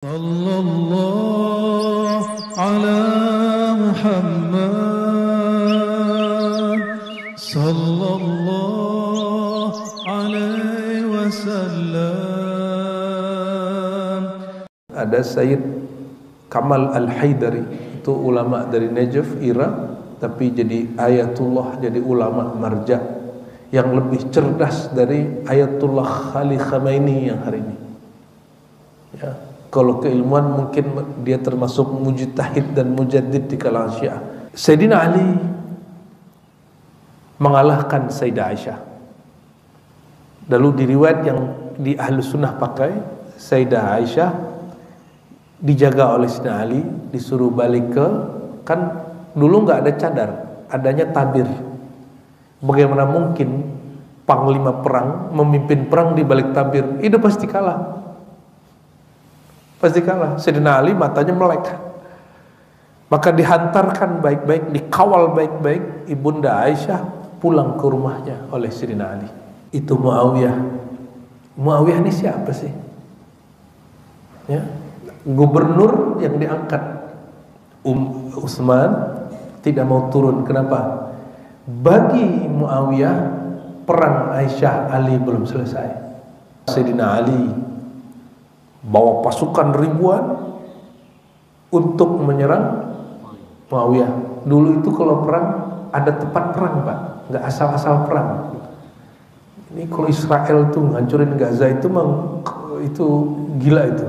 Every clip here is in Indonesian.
Sallallahu ala Muhammad Sallallahu alaihi wasallam. Ada Sayyid Kamal Al-Haidari, itu ulama dari Najaf, Irak, tapi jadi ayatullah, jadi ulama marja yang lebih cerdas dari Ayatullah Ali Khamenei yang hari ini. Ya, kalau keilmuan mungkin dia termasuk mujtahid dan mujaddid di kalangan Syiah. Sayyidina Ali mengalahkan Sayyidah Aisyah. Lalu di riwayat yang di Ahlus Sunnah pakai, Sayyidah Aisyah dijaga oleh Sayyidina Ali, disuruh balik ke, kan dulu nggak ada cadar, adanya tabir. Bagaimana mungkin panglima perang memimpin perang di balik tabir? Itu pasti kalah. Pasti kalah. Sayyidina Ali matanya melek. Maka dihantarkan baik-baik, dikawal baik-baik Ibunda Aisyah pulang ke rumahnya oleh Sayyidina Ali. Itu Muawiyah. Muawiyah ini siapa sih? Ya, gubernur yang diangkat. Utsman tidak mau turun. Kenapa? Bagi Muawiyah perang Aisyah Ali belum selesai. Sayyidina Ali bawa pasukan ribuan untuk menyerang Muawiyah. Dulu itu kalau perang ada tempat perang, Pak, nggak asal-asal perang. Ini kalau Israel tuh ngancurin Gaza itu gila itu.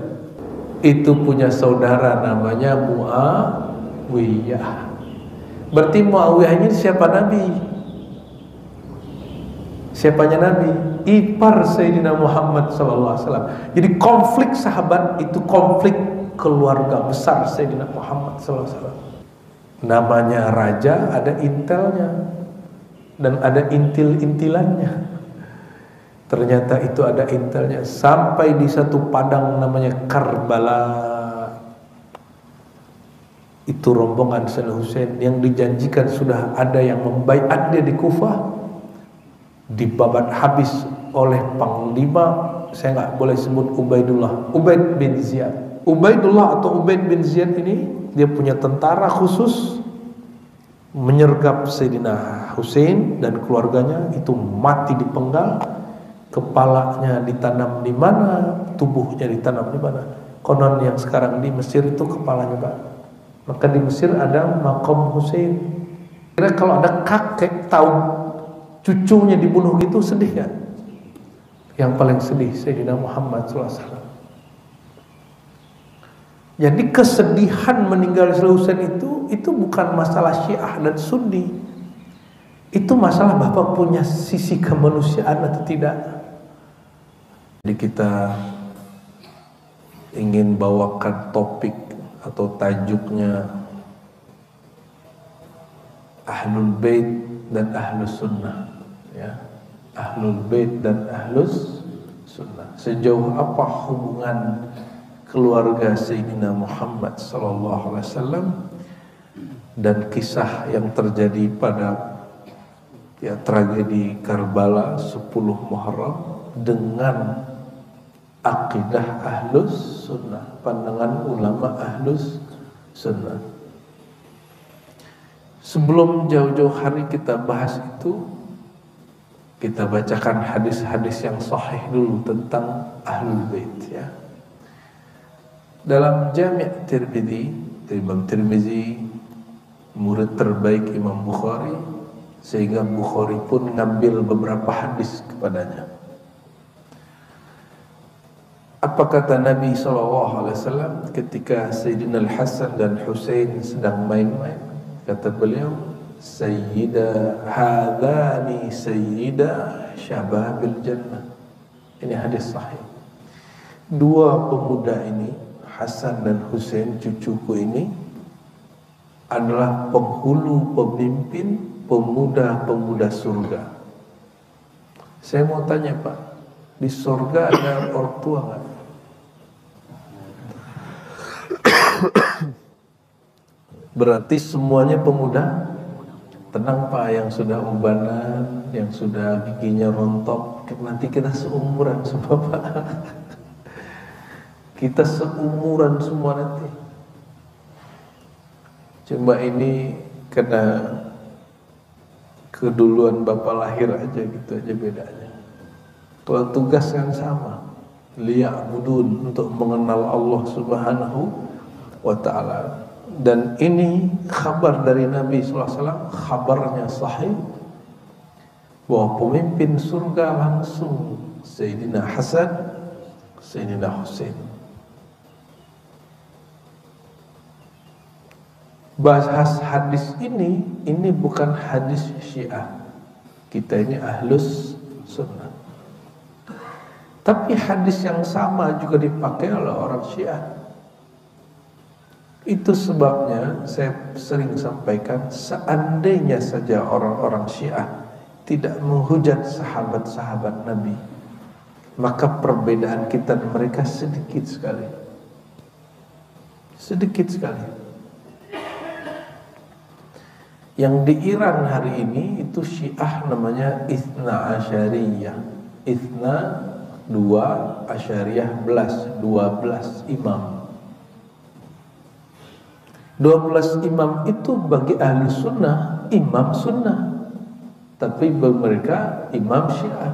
Itu punya saudara namanya Muawiyah. Berarti Muawiyah ini siapa Nabi? Siapanya Nabi? Ipar Sayyidina Muhammad SAW. Jadi konflik sahabat itu konflik keluarga besar Sayyidina Muhammad SAW. Namanya raja, ada intelnya dan ada intil-intilannya. Ternyata itu ada intelnya. Sampai di satu padang namanya Karbala, itu rombongan Sayyidina Husain yang dijanjikan sudah ada yang membaiat dia di Kufah, dibabat habis oleh panglima, saya nggak boleh sebut Ubaidullah, Ubaid bin Ziyad. Ubaidullah atau Ubaid bin Ziyad ini dia punya tentara khusus menyergap Sayyidina Husain dan keluarganya, itu mati dipenggal, kepalanya ditanam di mana, tubuhnya ditanam di mana. Konon yang sekarang di Mesir itu kepalanya, Pak. Maka di Mesir ada makam Husain. Kira kalau ada kakek tahu cucunya dibunuh gitu, sedih kan? Yang paling sedih Sayyidina Muhammad SAW. Jadi kesedihan meninggal Sayyidina Husain itu bukan masalah Syiah dan Sunni. Itu masalah Bapak punya sisi kemanusiaan atau tidak. Jadi kita ingin bawakan topik atau tajuknya Ahlul Bait dan Ahlus Sunnah, ya. Ahlul Bait dan Ahlus Sunnah. Sejauh apa hubungan keluarga Sayyidina Muhammad SAW dan kisah yang terjadi pada tragedi Karbala 10 Muharram dengan akidah Ahlus Sunnah, pandangan ulama Ahlus Sunnah. Sebelum jauh-jauh hari kita bahas itu, kita bacakan hadis-hadis yang sahih dulu tentang Ahlul Bait, ya. Dalam Jami' Tirmidzi, Imam Tirmidzi murid terbaik Imam Bukhari, sehingga Bukhari pun ngambil beberapa hadis kepadanya. Apa kata Nabi SAW ketika Sayyidina Al-Hasan dan Husain sedang main-main? Kata beliau, Sayyida hadhani sayyida syababil jannah. Ini hadis sahih. Dua pemuda ini, Hasan dan Husain, cucuku ini, adalah penghulu pemimpin pemuda-pemuda surga. Saya mau tanya, Pak, di surga ada ortua nggak? Berarti semuanya pemuda. Tenang, Pak, yang sudah ubanan, yang sudah giginya rontok, nanti kita seumuran sama Pak. Kita seumuran semua nanti. Cuma ini kena keduluan bapak lahir aja, gitu aja bedanya. Kalau tugas kan sama, liya'budun, untuk mengenal Allah Subhanahu wa ta'ala. Dan ini kabar dari Nabi SAW, kabarnya sahih, bahwa pemimpin surga langsung Sayyidina Hasan, Sayyidina Husain. Bahas hadis ini bukan hadis Syiah. Kita ini ahlus sunnah. Tapi hadis yang sama juga dipakai oleh orang Syiah. Itu sebabnya saya sering sampaikan, seandainya saja orang-orang Syiah tidak menghujat sahabat-sahabat Nabi, maka perbedaan kita dan mereka sedikit sekali. Sedikit sekali. Yang di Iran hari ini itu Syiah namanya Ithna Asyariyah. Ithna 2 Asyariyah 12 imam. 12 imam itu bagi ahli sunnah imam sunnah, tapi bagi mereka imam Syiah.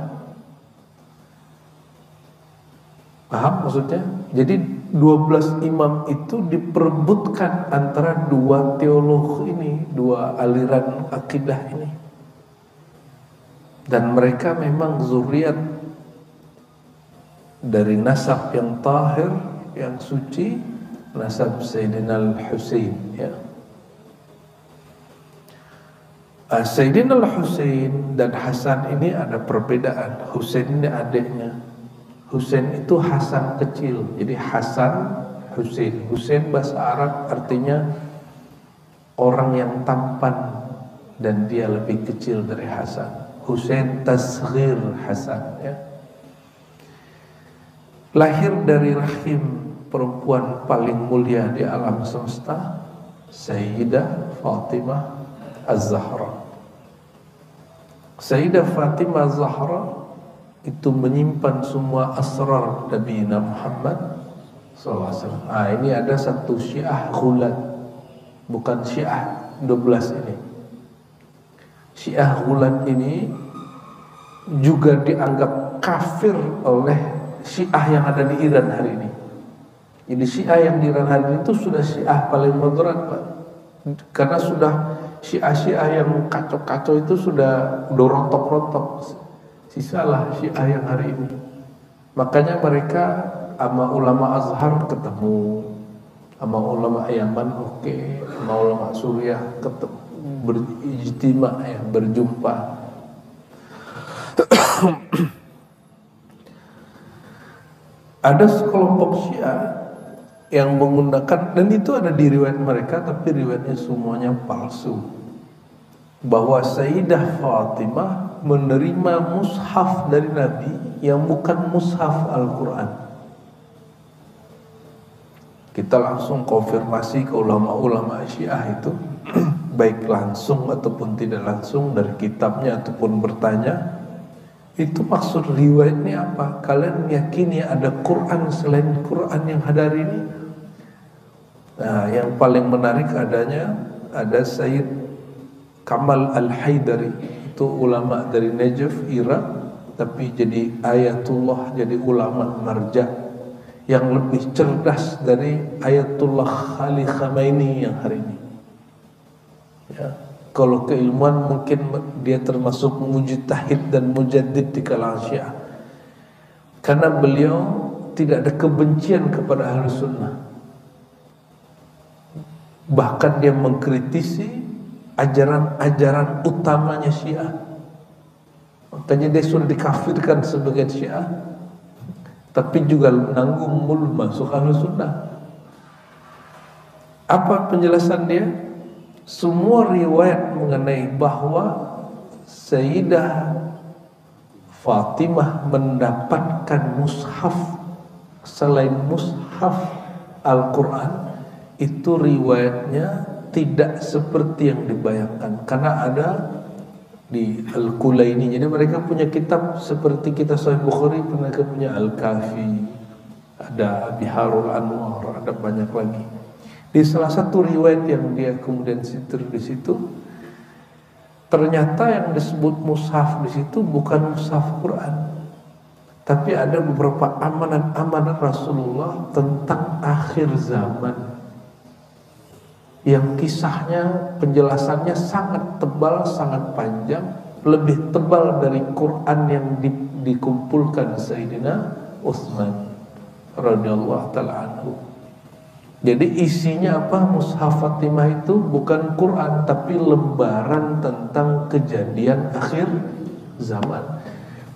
Paham maksudnya? Jadi 12 imam itu diperebutkan antara dua teolog ini, dua aliran akidah ini. Dan mereka memang zuriat dari nasab yang tahir, yang suci, nasab Sayyidina Al-Husain, ya. Sayyidina Al-Husain dan Hasan ini ada perbedaan. Husain ini adiknya. Husain itu Hasan kecil, jadi Hasan Husain. Husain bahasa Arab artinya orang yang tampan, dan dia lebih kecil dari Hasan. Husain tasghir Hasan, ya. Lahir dari rahim perempuan paling mulia di alam semesta, Sayyidah Fatimah Az-Zahra. Sayyidah Fatimah Az-Zahra itu menyimpan semua asrar Nabi Muhammad SAW. Ini ada satu Syiah Ghulat, bukan Syiah 12 ini. Syiah Ghulat ini juga dianggap kafir oleh Syiah yang ada di Iran hari ini. Jadi Syiah yang di Iran hari ini itu sudah Syiah paling moderat, Pak. Karena sudah Syiah-Syiah yang kacau-kacau itu sudah rontok-rontok. Sisalah Syiah yang hari ini. Makanya mereka sama ulama Azhar ketemu, sama ulama Yaman sama ulama Suriah ketemu, berijtima, ya, berjumpa. Ada sekelompok Syiah yang menggunakan, dan itu ada di riwayat mereka, tapi riwayatnya semuanya palsu, bahwa Sayyidah Fatimah menerima mushaf dari Nabi yang bukan mushaf Al-Quran. Kita langsung konfirmasi ke ulama-ulama Syiah itu, baik langsung ataupun tidak langsung, dari kitabnya ataupun bertanya, itu maksud riwayatnya apa? Kalian meyakini ada Quran selain Quran yang ada hari ini? Nah, yang paling menarik adanya ada Sayyid Kamal Al-Haidari, itu ulama dari Najaf, Irak, tapi jadi ayatullah, jadi ulama marja yang lebih cerdas dari Ayatullah Ali Khamenei yang hari ini. Ya, kalau keilmuan mungkin dia termasuk mujtahid dan mujaddid di kalangan Syiah, karena beliau tidak ada kebencian kepada Ahlus Sunnah. Bahkan dia mengkritisi ajaran-ajaran utamanya Syiah. Makanya dia sudah dikafirkan sebagai Syiah, tapi juga nanggung mulu masuk Ahlus Sunnah. Apa penjelasan dia? Semua riwayat mengenai bahwa Sayyidah Fatimah mendapatkan mushaf selain mushaf Al-Quran, itu riwayatnya tidak seperti yang dibayangkan, karena ada di Al-Kulaini. Jadi mereka punya kitab seperti kita Sahih Bukhari, mereka punya Al-Kafi, ada Biharul Anwar, ada banyak lagi. Di salah satu riwayat yang dia kemudian sitir di situ, ternyata yang disebut mushaf di situ bukan mushaf Quran, tapi ada beberapa amanat-amanat Rasulullah tentang akhir zaman yang kisahnya, penjelasannya sangat tebal, sangat panjang, lebih tebal dari Quran yang dikumpulkan Sayyidina Utsman radhiyallahu taala anhu. Jadi isinya apa? Mushaf Fatimah itu bukan Quran, tapi lembaran tentang kejadian akhir zaman.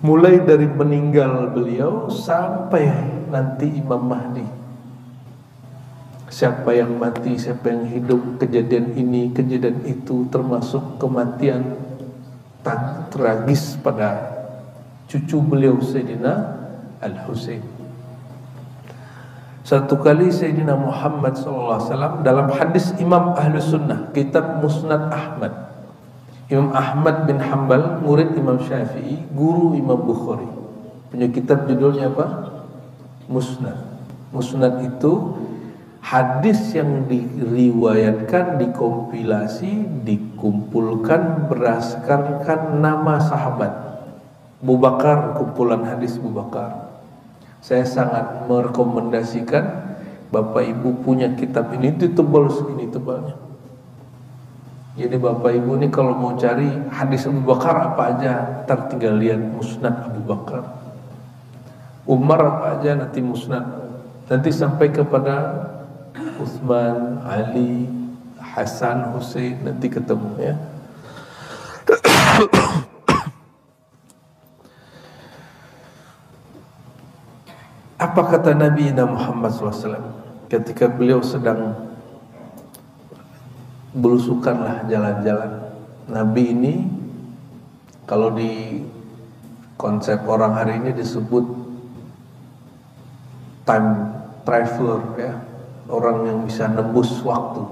Mulai dari meninggal beliau sampai nanti Imam Mahdi. Siapa yang mati, siapa yang hidup, kejadian ini, kejadian itu, termasuk kematian tragis pada cucu beliau Sayyidina Al-Husain. Satu kali Sayyidina Muhammad SAW dalam hadis Imam Ahlus Sunnah, kitab Musnad Ahmad, Imam Ahmad bin Hanbal, murid Imam Syafi'i, guru Imam Bukhari, punya kitab judulnya apa? Musnad. Musnad itu hadis yang diriwayatkan, dikompilasi, dikumpulkan berdasarkan nama sahabat. Abu Bakar, kumpulan hadis Abu Bakar. Saya sangat merekomendasikan Bapak Ibu punya kitab ini, itu tebal segini tebalnya. Jadi Bapak Ibu ini kalau mau cari hadis Abu Bakar apa aja, ntar tinggal lihat Musnad Abu Bakar. Umar apa aja, nanti Musnad. Nanti sampai kepada Utsman, Ali, Hasan, Husain, nanti ketemu ya. Apa kata Nabi Muhammad SAW ketika beliau sedang belusukanlah jalan-jalan. Nabi ini kalau di konsep orang hari ini disebut time traveler ya, orang yang bisa nembus waktu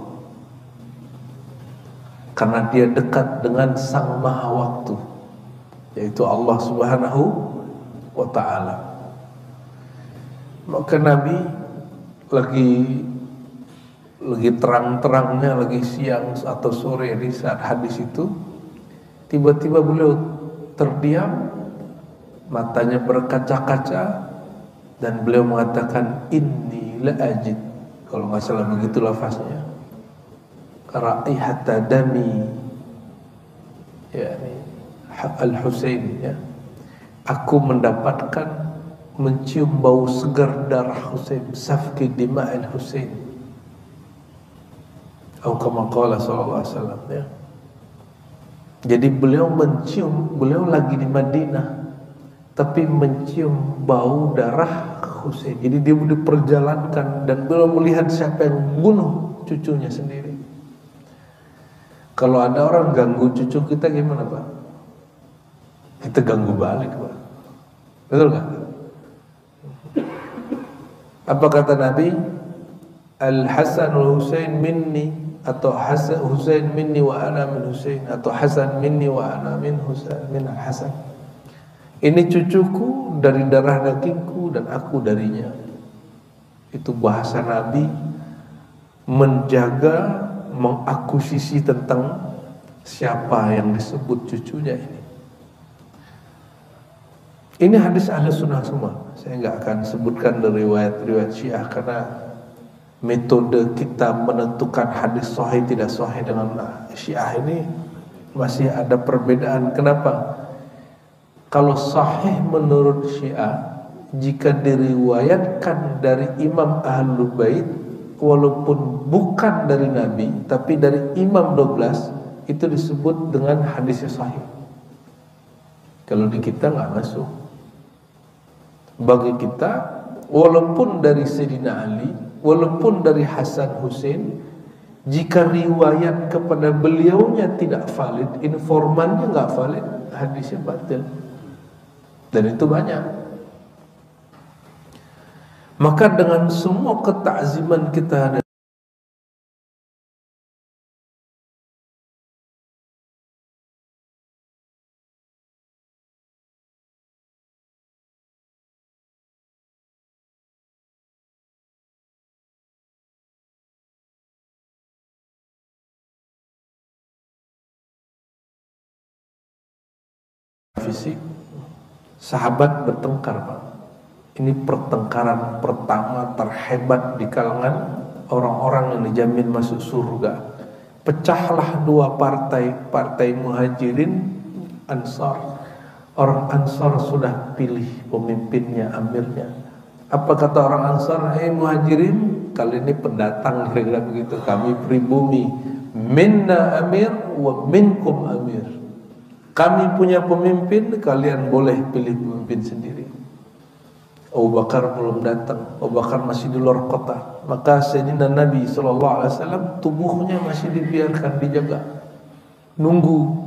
karena dia dekat dengan Sang Maha Waktu, yaitu Allah Subhanahu wa Ta'ala. Maka Nabi lagi terang-terangnya, lagi siang atau sore di saat hadis itu, tiba-tiba beliau terdiam, matanya berkaca-kaca, dan beliau mengatakan inni la ajid, kalau nggak salah begitu lafaznya, raihata dami, yakni Al-Husain ya, aku mendapatkan, mencium bau segar darah Husain, safki dima'il Husain, atau kama qala sallallahu alaihi wasallam ya. Jadi beliau mencium, beliau lagi di Madinah tapi mencium bau darah Husain. Jadi dia diperjalankan dan beliau melihat siapa yang bunuh cucunya sendiri. Kalau ada orang ganggu cucu kita gimana Pak? Kita ganggu balik Pak. Betul nggak? Apa kata Nabi? Al-Hasan al-Husain minni, atau Husain minni wa ana min Husain, atau Hasan minni wa ana min Husain min Al-Hasan. Ini cucuku dari darah dagingku dan aku darinya. Itu bahasa Nabi menjaga, mengakuisisi tentang siapa yang disebut cucunya ini. Ini hadis ahli sunnah semua. Saya nggak akan sebutkan dari riwayat Syiah karena metode kita menentukan hadis sahih tidak sahih dengan Syiah ini masih ada perbedaan. Kenapa? Kalau sahih menurut Syiah, jika diriwayatkan dari Imam Ahlul Bait, walaupun bukan dari Nabi tapi dari Imam 12, itu disebut dengan hadis sahih. Kalau di kita nggak masuk. Bagi kita, walaupun dari Sayyidina Ali, walaupun dari Hasan Husain, jika riwayat kepada beliaunya tidak valid, informannya nggak valid, hadisnya batil. Dan itu banyak. Maka dengan semua ketakziman kita fisik, sahabat bertengkar, Pak. Ini pertengkaran pertama terhebat di kalangan orang-orang yang dijamin masuk surga. Pecahlah dua partai, partai Muhajirin, Ansar. Orang Ansar sudah pilih pemimpinnya, amirnya. Apa kata orang Ansar? Hei Muhajirin, kali ini pendatang, kira-kira begitu. Kami pribumi, minna amir wa minkum amir. Kami punya pemimpin, kalian boleh pilih pemimpin sendiri. Abu Bakar belum datang, Abu Bakar masih di luar kota. Maka Sayyidina Nabi SAW tubuhnya masih dibiarkan, dijaga, nunggu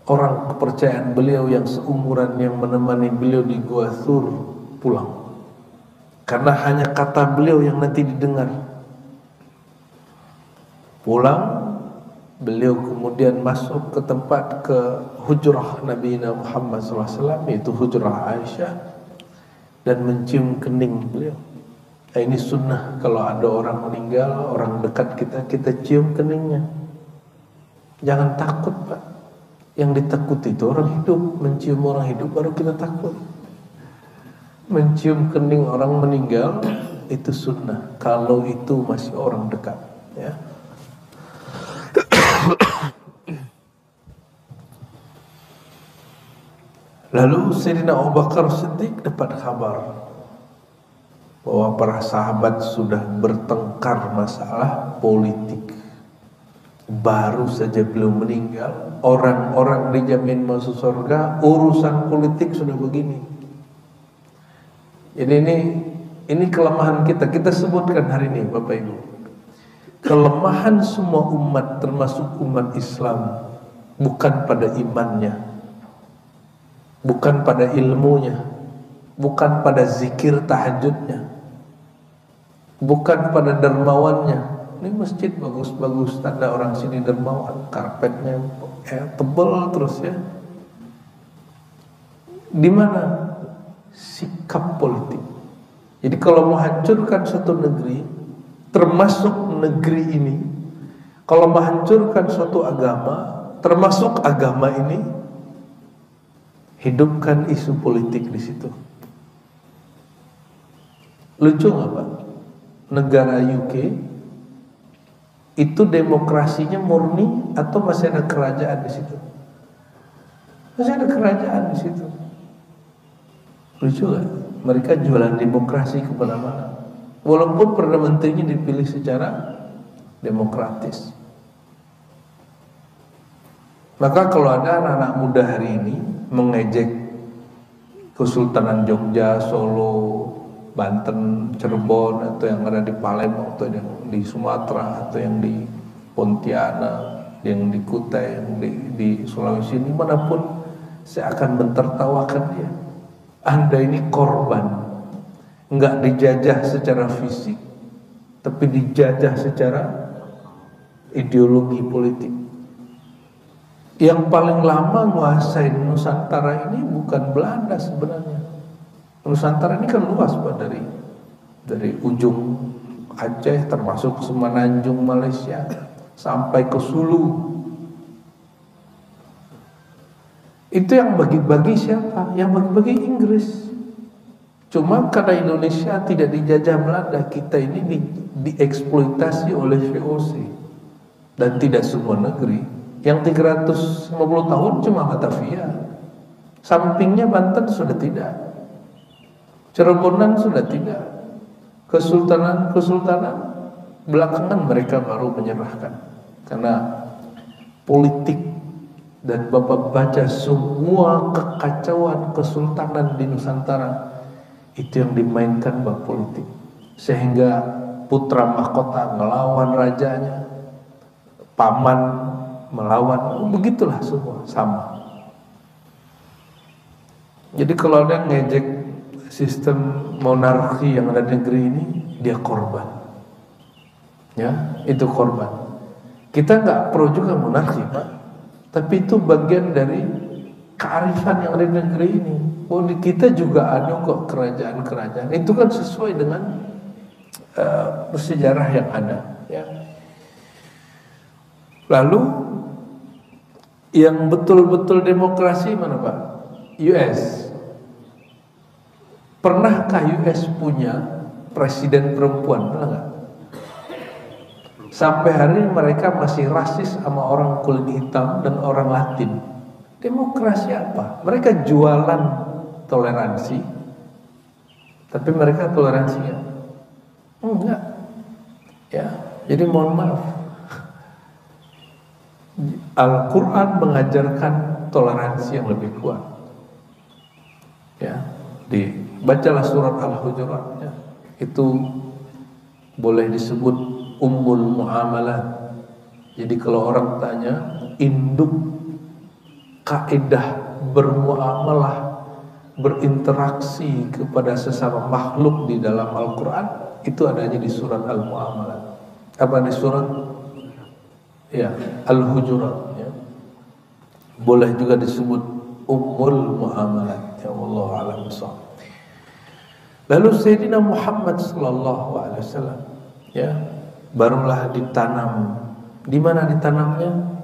orang kepercayaan beliau yang seumuran yang menemani beliau di Gua Thur pulang. Karena hanya kata beliau yang nanti didengar. Pulang, beliau kemudian masuk ke tempat, ke hujrah Nabi Muhammad SAW, yaitu hujrah Aisyah, dan mencium kening beliau. Nah, ini sunnah, kalau ada orang meninggal, orang dekat kita, kita cium keningnya. Jangan takut, Pak. Yang ditakuti itu orang hidup. Mencium orang hidup baru kita takut. Mencium kening orang meninggal itu sunnah, kalau itu masih orang dekat, ya. Lalu Sayyidina Abu Bakar Siddiq dapat kabar bahwa para sahabat sudah bertengkar masalah politik. Baru saja beliau meninggal, orang-orang dijamin masuk surga, urusan politik sudah begini. Jadi ini kelemahan kita. Kita sebutkan hari ini, Bapak Ibu. Kelemahan semua umat, termasuk umat Islam, bukan pada imannya, bukan pada ilmunya, bukan pada zikir tahajudnya, bukan pada dermawannya. Ini masjid bagus-bagus, tanda orang sini dermawan, karpetnya tebal terus, ya. Di mana sikap politik? Jadi kalau mau hancurkan satu negeri, termasuk negeri ini, kalau menghancurkan suatu agama, termasuk agama ini, hidupkan isu politik di situ. Lucu nggak, Pak? Negara UK itu demokrasinya murni atau masih ada kerajaan di situ? Masih ada kerajaan di situ. Lucu nggak? Mereka jualan demokrasi kemana-mana, walaupun perdana menterinya dipilih secara demokratis. Maka kalau ada anak-anak muda hari ini mengejek Kesultanan Jogja, Solo, Banten, Cirebon, atau yang ada di Palembang, atau yang di Sumatera, atau yang di Pontianak, yang di Kutai, yang di Sulawesi, dimanapun, saya akan mentertawakan dia. Anda ini korban, nggak dijajah secara fisik, tapi dijajah secara ideologi politik. Yang paling lama menguasai Nusantara ini bukan Belanda sebenarnya. Nusantara ini kan luas, Pak, dari ujung Aceh termasuk Semenanjung Malaysia sampai ke Sulu. Itu yang bagi-bagi siapa? Yang bagi-bagi Inggris. Cuma karena Indonesia tidak dijajah Belanda, kita ini dieksploitasi oleh VOC. Dan tidak semua negeri. Yang 350 tahun cuma Batavia. Sampingnya Banten sudah tidak. Cirebonan sudah tidak. Kesultanan belakangan mereka baru menyerahkan. Karena politik, dan Bapak baca semua kekacauan kesultanan di Nusantara, itu yang dimainkan bab politik. Sehingga putra mahkota melawan rajanya, paman melawan, begitulah semua sama. Jadi kalau ada yang ngejek sistem monarki yang ada di negeri ini, dia korban. Ya, itu korban. Kita nggak pro juga monarki, Pak. Tapi itu bagian dari kearifan yang ada di negeri ini. Oh, di kita juga ada kok kerajaan-kerajaan. Itu kan sesuai dengan sejarah yang ada. Ya. Lalu Yang betul-betul demokrasi mana Pak? US. Pernahkah US punya presiden perempuan? Pernah nggak? Sampai hari ini mereka masih rasis sama orang kulit hitam dan orang Latin. Demokrasi apa? Mereka jualan toleransi, tapi mereka toleransi ya? Enggak. Ya, jadi mohon maaf. Al-Quran mengajarkan toleransi yang lebih kuat. Ya, dibacalah surat Al-Hujurat. Ya. Itu boleh disebut ummul muamalat. Jadi kalau orang tanya induk kaidah bermuamalah, berinteraksi kepada sesama makhluk di dalam Al-Quran, itu adanya di surat Al-Mu'amalat. Apa di surat? Ya, Al-Hujurat. Ya. Boleh juga disebut ummul muamalat. Ya Allah a'lam bishawab. Lalu Sayyidina Muhammad sallallahu alaihi wasallam, ya, barulah ditanam. Di mana ditanamnya?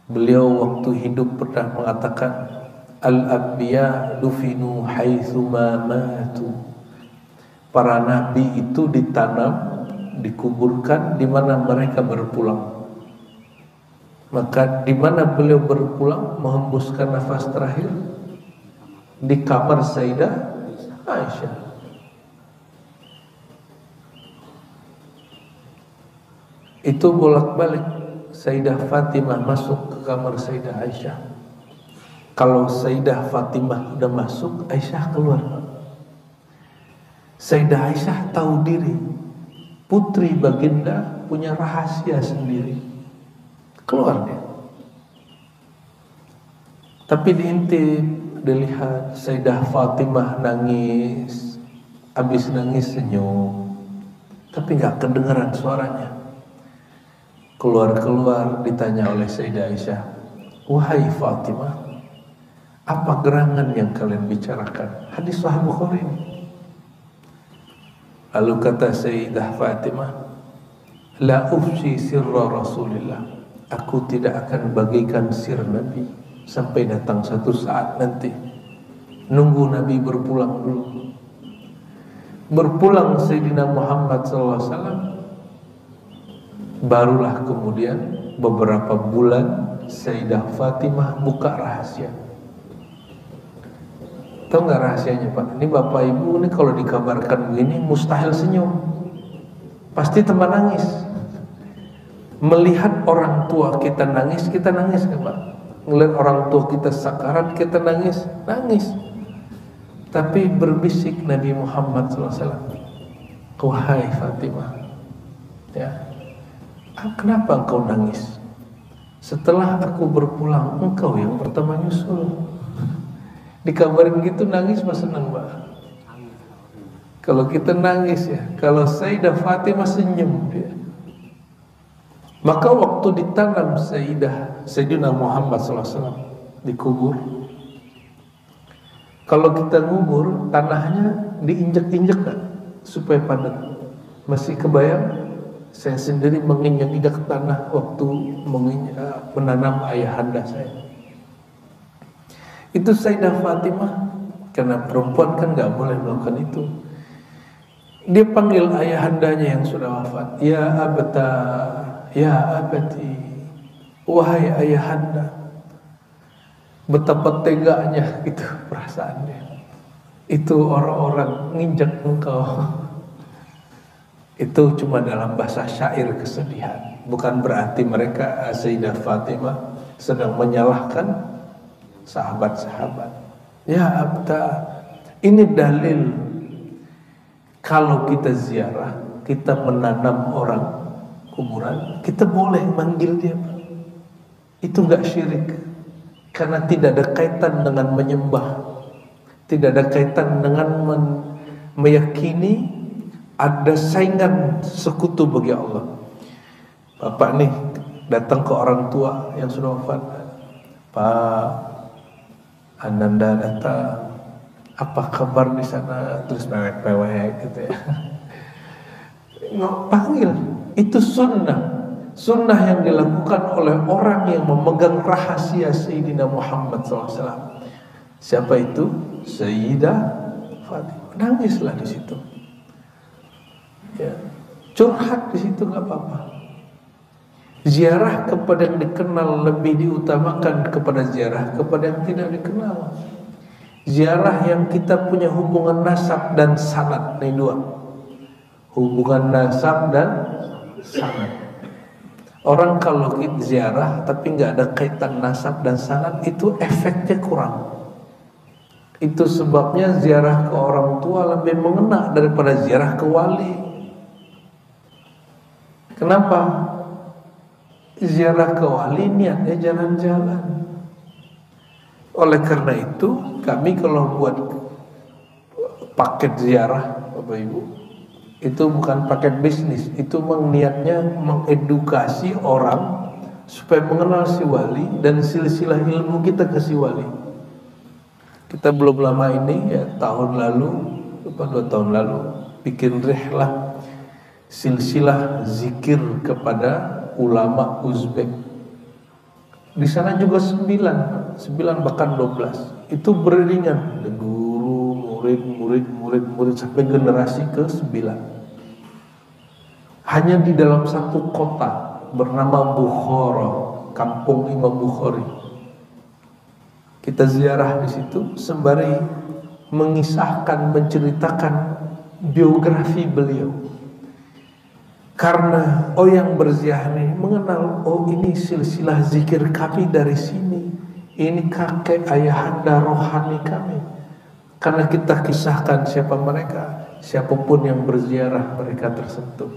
Beliau waktu hidup pernah mengatakan, al-anbiya dufinu haitsu ma matu. Para nabi itu ditanam, dikuburkan di mana mereka berpulang. Maka di mana beliau berpulang menghembuskan nafas terakhir? Di kamar Sayyidah Aisyah. Itu bolak-balik Sayyidah Fatimah masuk ke kamar Sayyidah Aisyah. Kalau Sayyidah Fatimah udah masuk, Aisyah keluar. Sayyidah Aisyah tahu diri, putri baginda punya rahasia sendiri. Keluar dia. Tapi diintip, dilihat Sayyidah Fatimah nangis, habis nangis senyum, tapi nggak kedengaran suaranya. Keluar-keluar ditanya oleh Sayyidah Aisyah, wahai Fatimah, apa gerangan yang kalian bicarakan? Hadis Sahih Bukhari. Lalu kata Sayyidah Fatimah, la ufsi sirra Rasulillah. Aku tidak akan bagikan sir Nabi sampai datang satu saat nanti. Nunggu Nabi berpulang dulu. Berpulang Sayyidina Muhammad SAW, barulah kemudian beberapa bulan Sayyidah Fatimah buka rahasia. Tahu nggak rahasianya Pak? Ini Bapak Ibu ini kalau dikabarkan begini mustahil senyum, pasti teman nangis. Melihat orang tua kita nangis kan Pak? Melihat orang tua kita sakarat kita nangis. Tapi berbisik Nabi Muhammad SAW, wahai Fatimah, ya, kenapa engkau nangis? Setelah aku berpulang, engkau yang pertama nyusul. Dikabarin gitu nangis mas senang Pak. Kalau kita nangis ya, kalau Sayyidah Fatimah senyum dia. Maka waktu ditanam Sayyidina Muhammad SAW dikubur, kalau kita ngubur tanahnya diinjak-injak kan supaya padat. Masih kebayang? Saya sendiri menginjak-injak tanah waktu menanam ayahanda saya. Itu Sayyidah Fatimah, karena perempuan kan nggak boleh melakukan itu. Dia panggil ayahandanya yang sudah wafat, ya abata, ya abati, wahai ayahanda. Betapa teganya gitu perasaannya. Itu orang-orang nginjak engkau. Itu cuma dalam bahasa syair kesedihan. Bukan berarti mereka Sayyidah Fatimah sedang menyalahkan sahabat-sahabat. Ya abta, ini dalil kalau kita ziarah, kita menanam orang kuburan, kita boleh manggil dia. Itu enggak syirik, karena tidak ada kaitan dengan menyembah, tidak ada kaitan dengan meyakini ada saingan sekutu bagi Allah. Bapak nih datang ke orang tua yang sudah wafat, Pak Ananda datang, apa kabar di sana? Terus mewek-mewek gitu ya. Panggil, itu sunnah. sunnah yang dilakukan oleh orang yang memegang rahasia Sayyidina Muhammad SAW. Siapa itu? Sayyidah Fatimah. Nangislah di situ. Ya. Curhat di situ nggak apa-apa. Ziarah kepada yang dikenal lebih diutamakan kepada ziarah kepada yang tidak dikenal. Ziarah yang kita punya hubungan nasab dan sanad, ini dua. Hubungan nasab dan sanad. Orang kalau ziarah tapi nggak ada kaitan nasab dan sanad, itu efeknya kurang. Itu sebabnya ziarah ke orang tua lebih mengena daripada ziarah ke wali. Kenapa? Ziarah ke wali niatnya jalan-jalan. Oleh karena itu kami kalau buat paket ziarah Bapak Ibu, itu bukan paket bisnis, itu niatnya mengedukasi orang supaya mengenal si wali dan silsilah ilmu kita ke si wali. Kita belum lama ini ya, tahun lalu, 2 tahun lalu, bikin rihlah silsilah zikir kepada ulama Uzbek. Di sana juga 9 bahkan 12. Itu beriringan, guru, murid sampai generasi ke-9. Hanya di dalam satu kota bernama Bukhara, kampung Imam Bukhari. Kita ziarah di situ sembari mengisahkan, menceritakan biografi beliau. Karena yang berziarah ini mengenal, ini silsilah zikir kami dari sini. Ini kakek ayahanda rohani kami. Karena kita kisahkan siapa mereka, siapapun yang berziarah mereka tersentuh.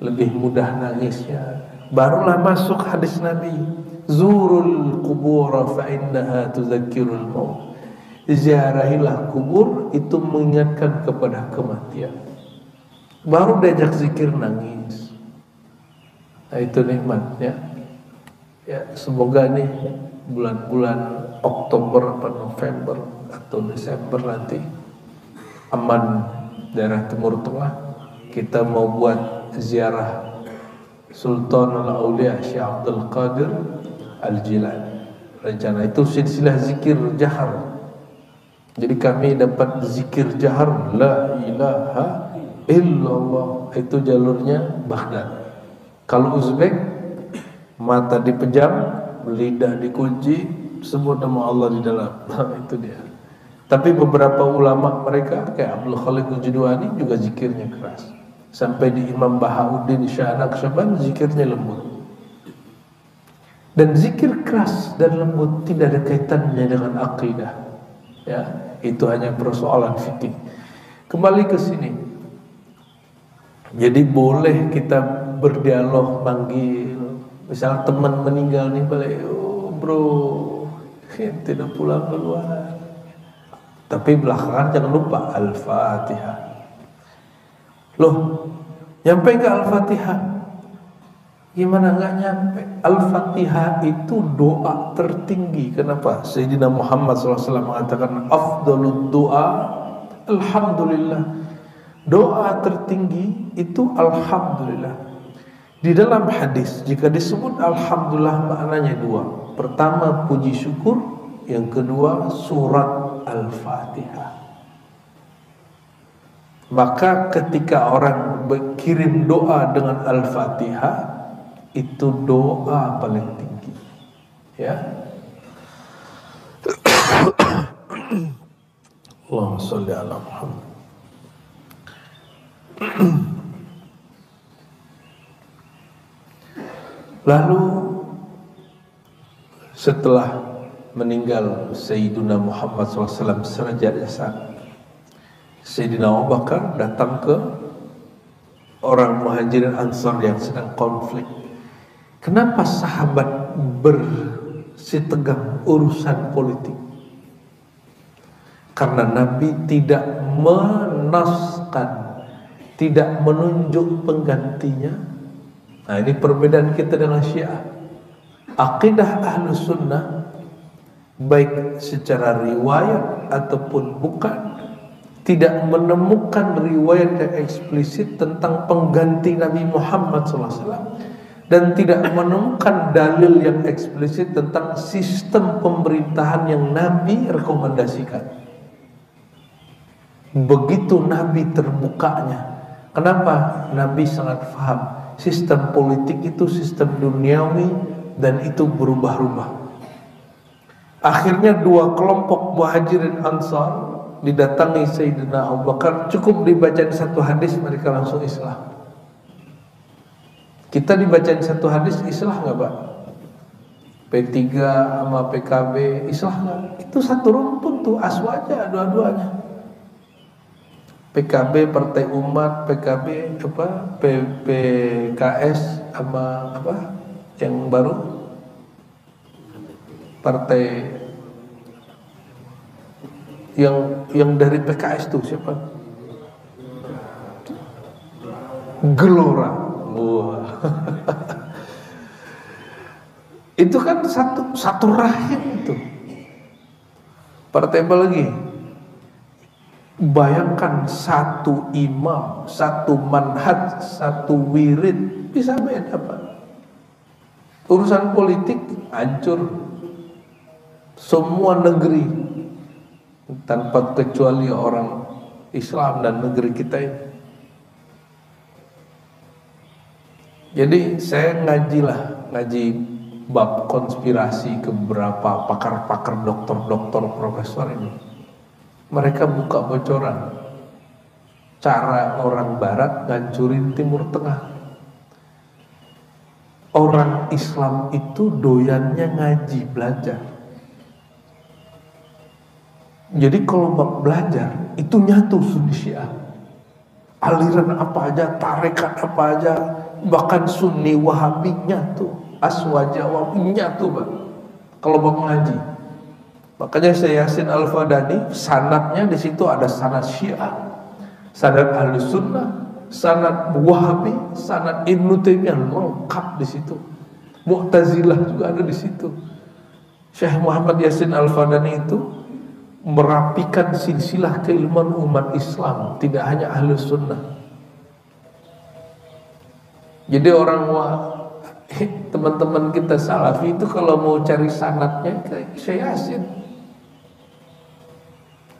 Lebih mudah nangisnya. Barulah masuk hadis Nabi, zurul kubur fa innaha tuzakkirul maut. Ziarahilah kubur, itu mengingatkan kepada kematian. Baru diajak zikir nangis. Nah, itu nikmatnya. Ya, semoga nih bulan-bulan Oktober atau November atau Desember nanti aman daerah Timur Tengah. Kita mau buat ziarah Sultan Al-Aulia Syekh Abdul Qadir Al-Jilani. Rencana itu silsilah zikir jahar. Jadi kami dapat zikir jahar la ilaha illallah, itu jalurnya Baghdad. Kalau Uzbek, mata dipejam, lidah dikunci, sebut nama Allah di dalam. Itu dia. Tapi beberapa ulama mereka kayak Abdul Khaliq Al-Judwani juga zikirnya keras. Sampai di Imam Bahauddin Shah Naqsyaband zikirnya lembut. Dan zikir keras dan lembut tidak ada kaitannya dengan akidah. Ya, itu hanya persoalan fikih. Kembali ke sini. Jadi boleh kita berdialog, panggil. Misal teman meninggal nih balik, bro, tidak pulang keluar. Tapi belakangan jangan lupa Al-Fatihah. Loh, nyampe ke Al-Fatihah? Gimana nggak nyampe? Al-Fatihah itu doa tertinggi. Kenapa? Sayyidina Muhammad SAW mengatakan afdalud doa Alhamdulillah. Doa tertinggi itu Alhamdulillah. Di dalam hadis jika disebut Alhamdulillah maknanya dua. Pertama puji syukur, yang kedua surat Al-Fatihah. Maka ketika orang berkirim doa dengan Al-Fatihah, itu doa paling tinggi. Ya. Allahumma sholli ala Muhammad. Lalu setelah meninggal Sayyidina Muhammad SAW serajat jasad, Sayyidina Abu Bakar datang ke orang Muhajirin Ansar yang sedang konflik. Kenapa sahabat bersitegang urusan politik? Karena Nabi tidak menaskan, tidak menunjuk penggantinya. Nah, ini perbedaan kita dengan Syiah. Akidah Ahlus Sunnah, baik secara riwayat ataupun bukan, tidak menemukan riwayat yang eksplisit tentang pengganti Nabi Muhammad SAW. dan tidak menemukan dalil yang eksplisit tentang sistem pemerintahan yang Nabi rekomendasikan. Begitu Nabi terbukanya. Kenapa? Nabi sangat paham sistem politik itu sistem duniawi dan itu berubah-ubah. Akhirnya dua kelompok Muhajirin Ansar didatangi Sayyidina Abu Bakar, cukup dibacain satu hadis mereka langsung Islam. Kita dibacain satu hadis Islam nggak Pak? P3 sama PKB Islam nggak? Itu satu rumpun tuh, aswaja dua-duanya. PKB Partai Umat, PKB apa? PKS sama apa? Yang baru partai yang dari PKS tuh siapa? Gelora. Wah. Itu kan satu rahim itu. Partai apa lagi? Bayangkan satu imam, satu manhaj, satu wirid, bisa beda Pak. Urusan politik hancur. Semua negeri tanpa kecuali orang Islam dan negeri kita ini. Jadi saya ngaji bab konspirasi ke beberapa pakar-pakar, dokter-dokter, profesor ini. Mereka buka bocoran cara orang Barat ngancurin Timur Tengah. Orang Islam itu doyannya ngaji, belajar. Jadi kalau belajar itu nyatu Sunni Syiah, aliran apa aja, tarekat apa aja, bahkan Sunni Wahabi nyatu, Aswaja Wahabi nyatu Pak. Kalau mau ngaji, makanya saya Yasin Al-Fadani sanadnya di situ ada sanad Syiah, sanad Ahlus Sunnah, sanad Wahabi, sanad Ibnu Taimiyah lengkap di situ. Mu'tazilah juga ada di situ. Syekh Muhammad Yasin Al-Fadani itu merapikan silsilah keilmuan umat Islam, tidak hanya Ahlus Sunnah. Jadi teman-teman kita Salafi itu kalau mau cari sanadnya ke Syekh Yasin.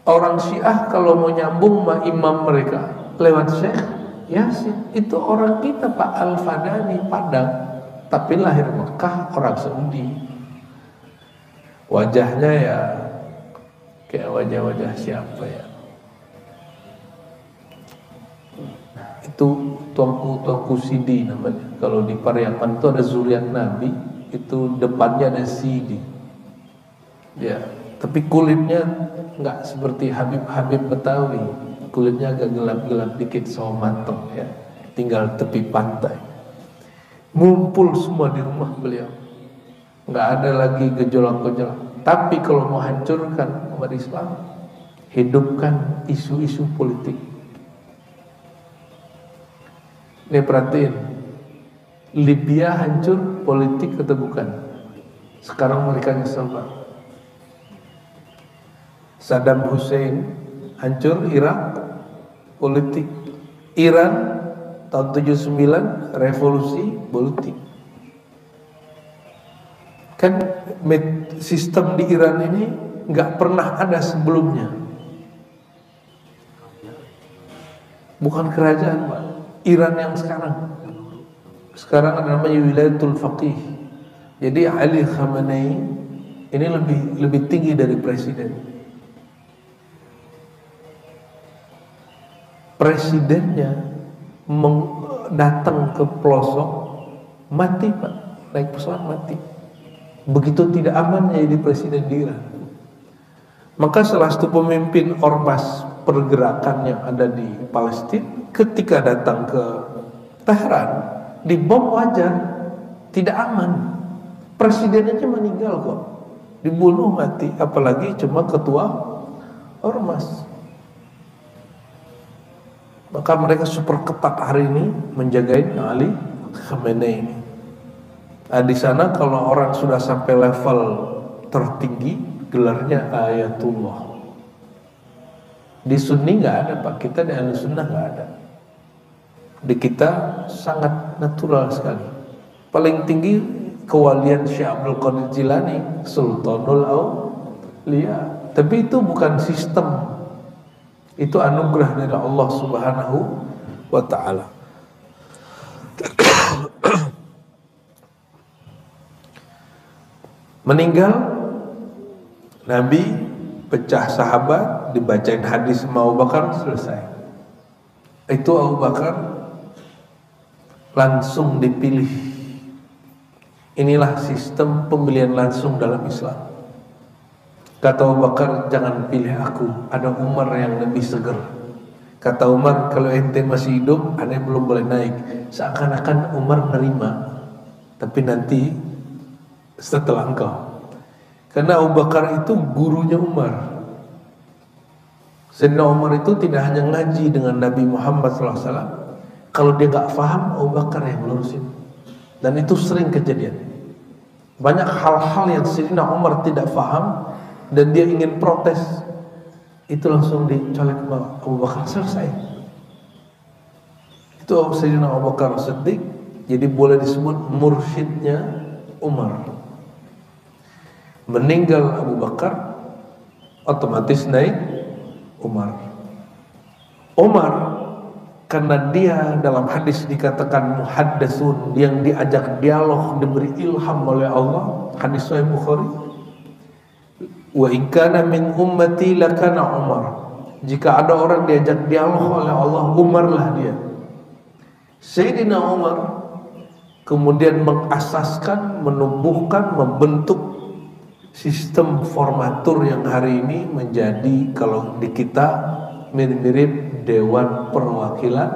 Orang Syiah kalau mau nyambung sama imam mereka lewat Syekh Yasin. Itu orang kita Pak Al-Fadani Padang, tapi lahir Mekah, orang Saudi. Wajahnya ya kayak wajah-wajah siapa ya? Itu Tuanku Sidi namanya. Kalau di Pariaman itu ada zuriat Nabi, itu depannya ada Sidi. Ya, tapi kulitnya nggak seperti Habib Betawi. Kulitnya agak gelap-gelap dikit, sama mateng ya. Tinggal tepi pantai. Ngumpul semua di rumah beliau. Nggak ada lagi gejolak-gejolak. Tapi kalau mau hancurkan umat Islam, hidupkan isu-isu politik. Nih perhatiin, Libya hancur politik atau bukan? Sekarang mereka nyesel Pak. Saddam Hussein hancur Irak politik. Iran tahun 79 revolusi politik. Kan sistem di Iran ini nggak pernah ada sebelumnya. Bukan kerajaan Pak. Iran yang sekarang ada namanya Wilayatul Faqih. Jadi Ali Khamenei ini lebih tinggi dari presiden. Presidennya datang ke pelosok mati Pak, naik pesawat mati. Begitu tidak aman jadi presiden di Iran. Maka salah satu pemimpin ormas pergerakan yang ada di Palestina ketika datang ke Tehran dibom wajar, tidak aman. Presidennya meninggal kok, dibunuh mati, apalagi cuma ketua ormas. Maka mereka super ketat hari ini menjagain Ali Khamenei ini. Nah, di sana kalau orang sudah sampai level tertinggi, gelarnya Ayatullah. Di Sunni nggak ada Pak, kita di Ahlus Sunnah nggak ada. Di kita sangat natural sekali. paling tinggi kewalian Syekh Abdul Qadir Jilani, Sultanul Auliya. Tapi itu bukan sistem, itu anugerah dari Allah Subhanahu wa ta'ala. Meninggal Nabi, pecah sahabat, dibacain hadis sama Abu Bakar, selesai. Itu Abu Bakar langsung dipilih. Inilah sistem pemilihan langsung dalam Islam. Kata Abu Bakar, jangan pilih aku, ada Umar yang lebih seger. Kata Umar, kalau ente masih hidup, ane belum boleh naik. Seakan-akan Umar nerima, tapi nanti setelah engkau. Karena Abu Bakar itu gurunya Umar. Sayyidina Umar itu tidak hanya ngaji dengan Nabi Muhammad SAW. Kalau dia gak paham, Abu Bakar yang lurusin. Dan itu sering kejadian. Banyak hal-hal yang Sayyidina Umar tidak paham dan dia ingin protes, itu langsung dicolek Abu Bakar, selesai. Itu Sayyidina Abu Bakar Siddiq, jadi boleh disebut mursyidnya Umar. Meninggal Abu Bakar, otomatis naik Umar. Umar, karena dia dalam hadis dikatakan muhaddatsun, yang diajak dialog, diberi ilham oleh Allah. Hadis Sahih Bukhari, wa in kana min ummati lakana Umar. Jika ada orang diajak dialog oleh Allah, Umarlah dia. Sayyidina Umar kemudian mengasaskan, menumbuhkan, membentuk sistem formatur yang hari ini menjadi, kalau di kita mirip-mirip Dewan Perwakilan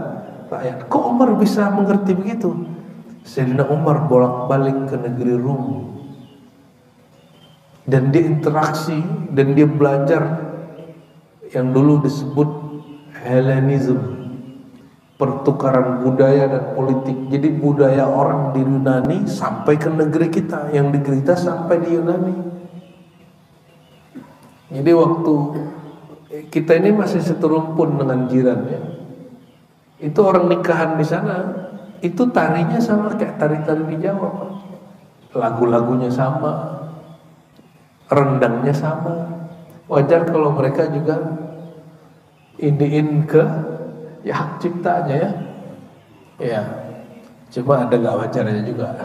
Rakyat. Kok Umar bisa mengerti begitu? Sayyidina Umar bolak-balik ke negeri Rum, dan dia interaksi dan dia belajar yang dulu disebut Hellenism, pertukaran budaya dan politik. Jadi budaya orang di Yunani sampai ke negeri kita, yang di kita sampai di Yunani. Jadi waktu kita ini masih seterumpun dengan jirannya, itu orang nikahan di sana, itu tarinya sama kayak tari-tari di Jawa, lagu-lagunya sama, rendangnya sama. Wajar kalau mereka juga indiin ke ya hak ciptanya ya. Ya, cuma ada gak wajarnya juga.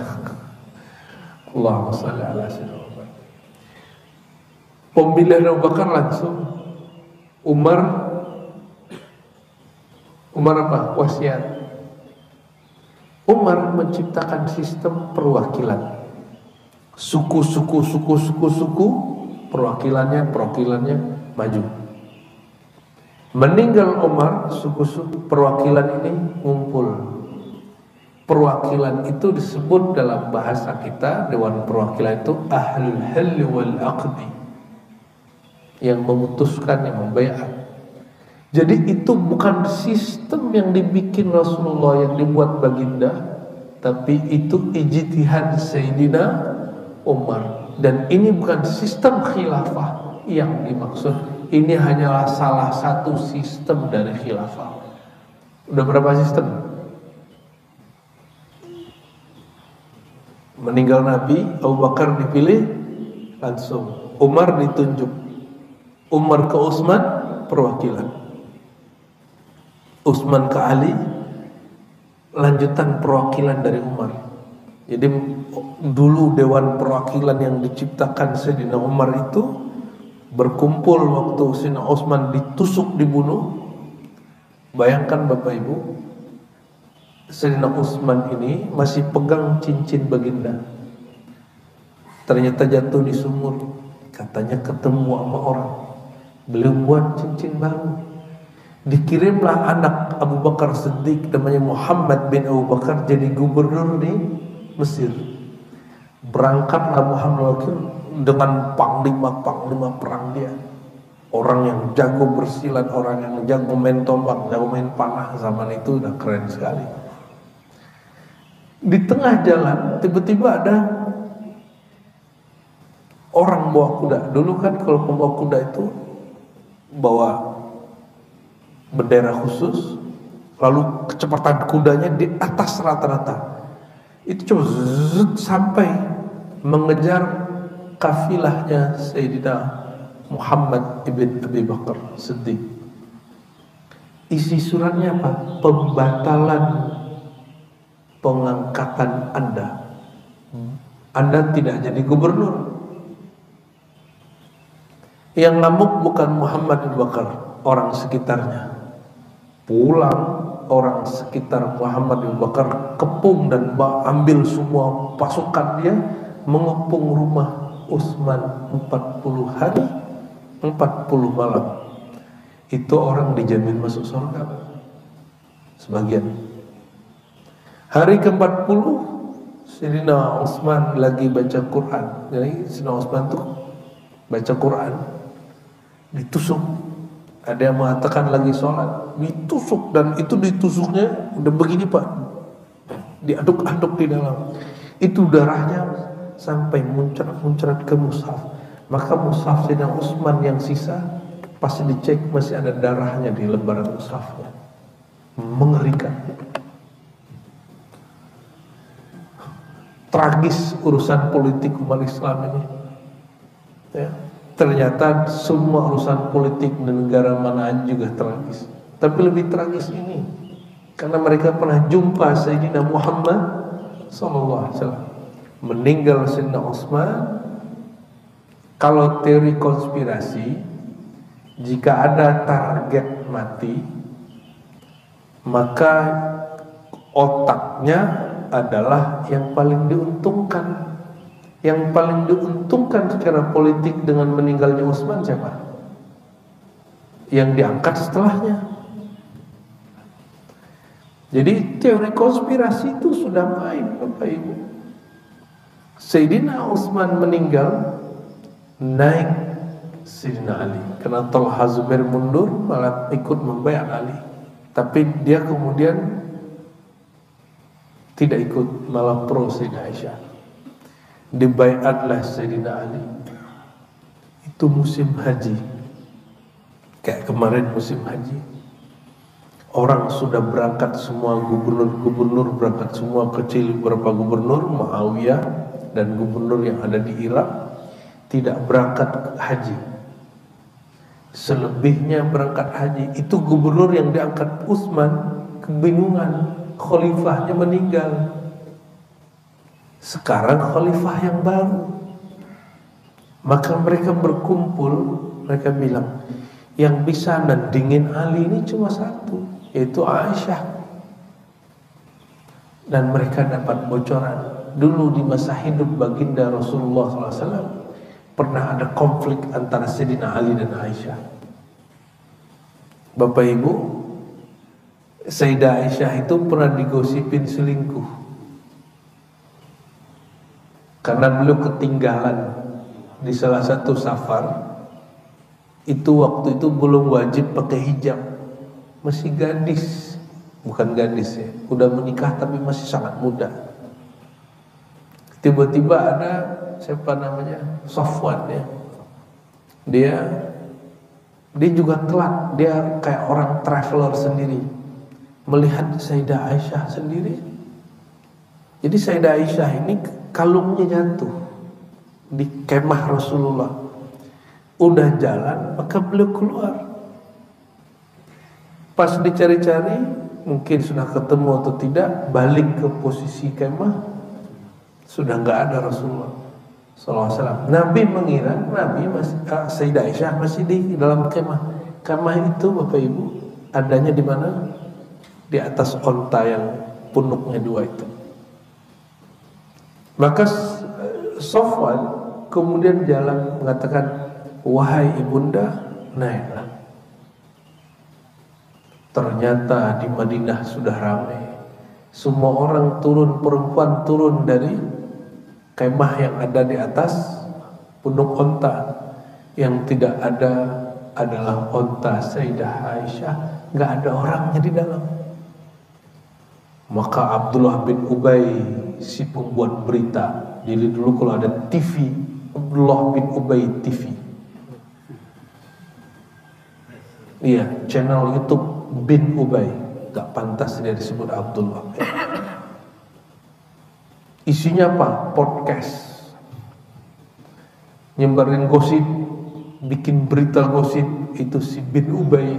Allahumma shalli ala sayyidina. Pemilihan Abu Bakar langsung. Umar apa? Wasiat. Umar menciptakan sistem perwakilan. Suku, perwakilannya maju. Meninggal Umar, suku-suku perwakilan ini ngumpul. Perwakilan itu disebut dalam bahasa kita, Dewan Perwakilan itu ahlul halli wal aqdi, yang memutuskan, yang membaiat. Jadi itu bukan sistem yang dibikin Rasulullah, yang dibuat baginda, tapi itu ijtihad Sayyidina Umar. Dan ini bukan sistem khilafah yang dimaksud, ini hanyalah salah satu sistem dari khilafah. Udah berapa sistem? Meninggal Nabi, Abu Bakar dipilih langsung, Umar ditunjuk, Umar ke Utsman perwakilan, Utsman ke Ali lanjutan perwakilan dari Umar. Jadi dulu Dewan Perwakilan yang diciptakan Sayyidina Umar itu berkumpul waktu Sayyidina Utsman ditusuk, dibunuh. Bayangkan Bapak Ibu, Sayyidina Utsman ini masih pegang cincin baginda, ternyata jatuh di sumur. Katanya ketemu sama orang, beliau buat cincin baru. Dikirimlah anak Abu Bakar Siddiq namanya Muhammad bin Abu Bakar jadi gubernur di Mesir. Berangkatlah Muhammad dengan panglima perang dia, orang yang jago bersilat, orang yang jago main tombak, jago main panah. Zaman itu udah keren sekali. Di tengah jalan tiba-tiba ada orang bawa kuda. Dulu kan kalau pembawa kuda itu bawa bendera khusus, lalu kecepatan kudanya di atas rata-rata. Itu coba sampai mengejar kafilahnya Sayyidina Muhammad ibn Abi Bakar Siddiq. Isi suratnya apa? Pembatalan pengangkatan Anda. Anda tidak jadi gubernur. Yang ngamuk bukan Muhammad bin Bakar, orang sekitarnya. Pulang orang sekitar Muhammad bin Bakar kepung dan ambil semua pasukan dia, mengepung rumah Utsman 40 hari 40 malam. Itu orang dijamin masuk surga sebagian. Hari ke-40 Sayyidina Utsman lagi baca Quran. Jadi Sayyidina Utsman tuh baca Quran, ditusuk. Ada yang mengatakan lagi sholat, ditusuk, dan itu ditusuknya udah begini Pak, diaduk-aduk di dalam. Itu darahnya sampai muncrat-muncrat ke mushaf. Maka mushaf Sayyidina Utsman yang sisa pas dicek masih ada darahnya di lembaran mushafnya. Mengerikan. Tragis urusan politik umat Islam ini. Ya. Ternyata semua urusan politik di negara mana juga tragis. Tapi lebih tragis ini, karena mereka pernah jumpa Sayyidina Muhammad SAW. Meninggal Sayyidina Utsman. Kalau teori konspirasi, jika ada target mati, maka otaknya adalah yang paling diuntungkan. Yang paling diuntungkan secara politik dengan meninggalnya Utsman siapa? Yang diangkat setelahnya. Jadi teori konspirasi itu sudah main, Bapak Ibu. Sayyidina Utsman meninggal, naik Sayyidina Ali. Karena Talha Zubair mundur, malah ikut membayar Ali. Tapi dia kemudian tidak ikut, malah pro Sayyidina Aisyah. Dibaiatlah Sayyidina Ali. Itu musim haji, kayak kemarin musim haji. Orang sudah berangkat semua, gubernur-gubernur berangkat semua, kecil berapa gubernur, Muawiyah dan gubernur yang ada di Irak tidak berangkat haji. Selebihnya berangkat haji. Itu gubernur yang diangkat Utsman kebingungan, khalifahnya meninggal. Sekarang khalifah yang baru. Maka mereka berkumpul, mereka bilang, yang bisa nandingin Ali ini cuma satu, yaitu Aisyah. Dan mereka dapat bocoran. Dulu di masa hidup baginda Rasulullah SAW pernah ada konflik antara Sayyidina Ali dan Aisyah. Bapak Ibu, Sayyidah Aisyah itu pernah digosipin selingkuh. Karena beliau ketinggalan di salah satu safar. Itu waktu itu belum wajib pakai hijab, masih gadis, bukan gadis ya, udah menikah tapi masih sangat muda. Tiba-tiba ada siapa namanya, Safwan ya, dia juga telat, dia kayak orang traveler sendiri, melihat Sayyidah Aisyah sendiri. Jadi Sayyidah Aisyah ini kalungnya jatuh di kemah Rasulullah. Udah jalan, maka beliau keluar. Pas dicari-cari, mungkin sudah ketemu atau tidak, balik ke posisi kemah, sudah nggak ada Rasulullah SAW. Nabi mengira Sayyidah Aisyah masih di dalam kemah. Kemah itu Bapak Ibu adanya di mana? Di atas onta yang punuknya dua itu. Maka Safwan kemudian jalan mengatakan, wahai ibunda, naiklah. Ternyata di Madinah sudah ramai. Semua orang turun, perempuan turun dari kemah yang ada di atas punuk onta. Yang tidak ada adalah onta Sayyidah Aisyah. Nggak ada orangnya di dalam. Maka Abdullah bin Ubay, si pembuat berita, jadi dulu kalau ada TV, Abdullah bin Ubay TV, iya, channel YouTube bin Ubay, gak pantas dia disebut Abdullah. Isinya apa? Podcast. Nyebarin gosip, bikin berita gosip, itu si bin Ubay.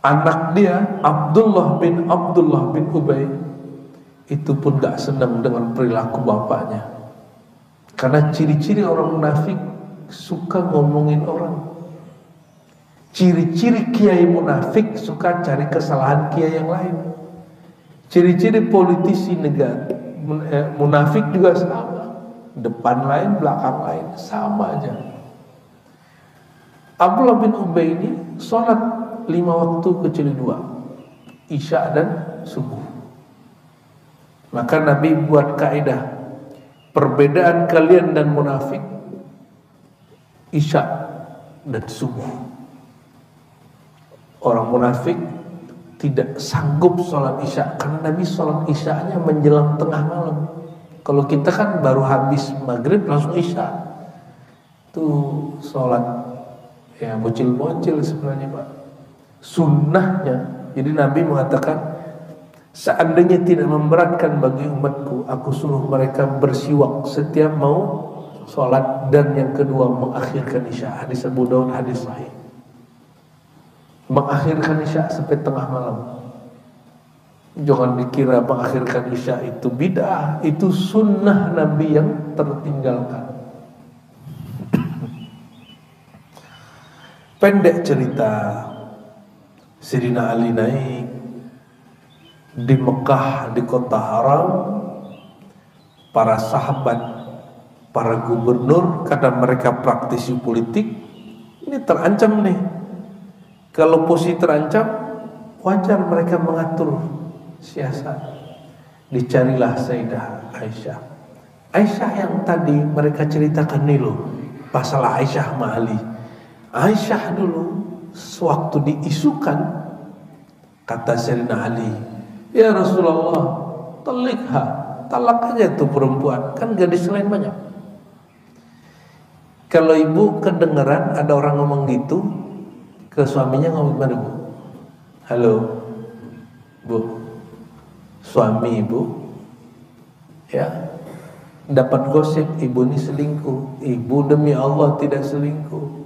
Anak dia Abdullah bin Ubay itu pun gak senang dengan perilaku bapaknya. Karena ciri-ciri orang munafik suka ngomongin orang. Ciri-ciri kiai munafik suka cari kesalahan kiai yang lain. Ciri-ciri politisi negara munafik juga sama. Depan lain, belakang lain, sama aja. Abdullah bin Ubay ini sholat 5 waktu kecuali 2, Isya dan subuh. Maka Nabi buat kaidah, perbedaan kalian dan munafik Isya dan subuh. Orang munafik tidak sanggup sholat Isya karena Nabi sholat Isyanya menjelang tengah malam. Kalau kita kan baru habis maghrib langsung Isya, tuh sholat ya bocil-bocil sebenarnya Pak. Sunnahnya, jadi Nabi mengatakan, seandainya tidak memberatkan bagi umatku, aku suruh mereka bersiwak setiap mau sholat, dan yang kedua mengakhirkan Isya. Hadis Abu Daud, hadis sahih. Mengakhirkan Isya sampai tengah malam. Jangan dikira mengakhirkan Isya itu bid'ah, itu sunnah Nabi yang tertinggalkan. Pendek cerita, Sayyidina Ali naik di Mekah, di kota haram. Para sahabat, para gubernur, karena mereka praktisi politik, ini terancam nih. Kalau posisi terancam, wajar mereka mengatur siasat. Dicarilah Sayyidah Aisyah. Aisyah yang tadi mereka ceritakan nih loh, masalah Aisyah sama Ali. Aisyah dulu sewaktu diisukan, kata Sayyidina Ali, ya Rasulullah, talikha, talak aja tuh perempuan, kan gadis lain banyak. Kalau ibu kedengeran ada orang ngomong gitu ke suaminya, ngomong gimana Bu? Halo Bu, suami ibu ya dapat gosip ibu ini selingkuh. Ibu demi Allah tidak selingkuh.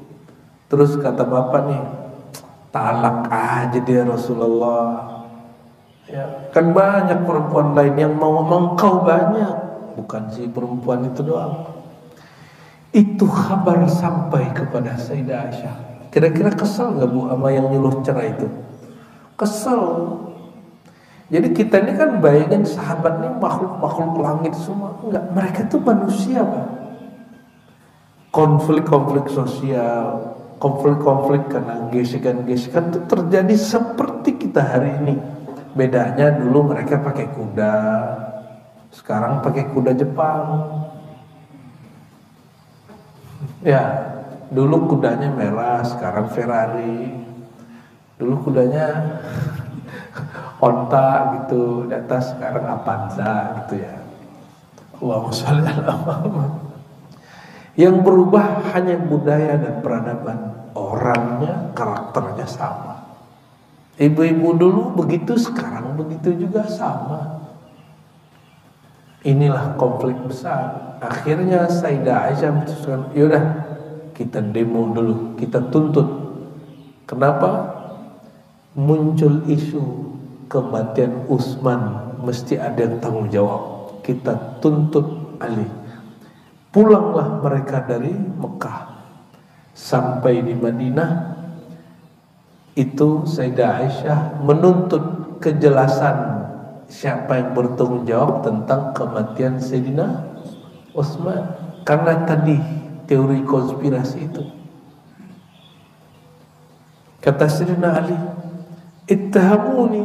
Terus kata bapak nih, talak aja dia Rasulullah. Ya, kan banyak perempuan lain yang mau ngomong, kau banyak, bukan si perempuan itu doang. Itu kabar sampai kepada Sayyidah Aisyah. Kira-kira kesel nggak Bu sama yang nyuruh cerai itu? Kesel. Jadi kita ini kan bayangin sahabat ini makhluk-makhluk langit semua. Enggak, mereka itu manusia Pak. Konflik-konflik sosial, konflik-konflik karena gesekan-gesekan itu terjadi seperti kita hari ini. Bedanya dulu mereka pakai kuda, sekarang pakai kuda Jepang. Ya, dulu kudanya merah, sekarang Ferrari. Dulu kudanya onta gitu, di atas sekarang Avanza gitu ya. Allahumma sholli ala Muhammad. Yang berubah hanya budaya dan peradaban. Orangnya, karakternya sama. Ibu-ibu dulu begitu, sekarang begitu juga sama. Inilah konflik besar. Akhirnya Sayyidah Aisyah memutuskan, yaudah kita demo dulu, kita tuntut. Kenapa? Muncul isu kematian Utsman, mesti ada yang tanggung jawab. Kita tuntut Ali. Pulanglah mereka dari Mekah. Sampai di Madinah, itu Sayyidah Aisyah menuntut kejelasan siapa yang bertanggung jawab tentang kematian Sayyidina Utsman. Karena tadi teori konspirasi itu. Kata Sayyidina Ali, ittahamuni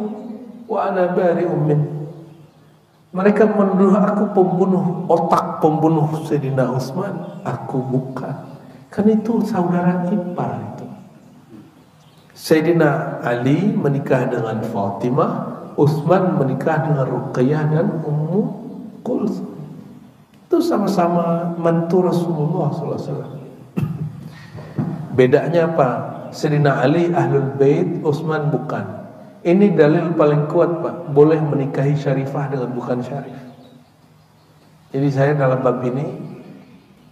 wa ana bari'un min. Mereka menuduh aku pembunuh, otak pembunuh Sayyidina Utsman. Aku bukan. Kan itu saudara ipar itu. Sayyidina Ali menikah dengan Fatimah, Utsman menikah dengan Ruqayyah dan Ummu Kulsum. Itu sama-sama mantu Rasulullah SAW. Bedanya apa? Sayyidina Ali Ahlul Bait, Utsman bukan. Ini dalil paling kuat Pak, boleh menikahi syarifah dengan bukan syarif. Jadi saya dalam bab ini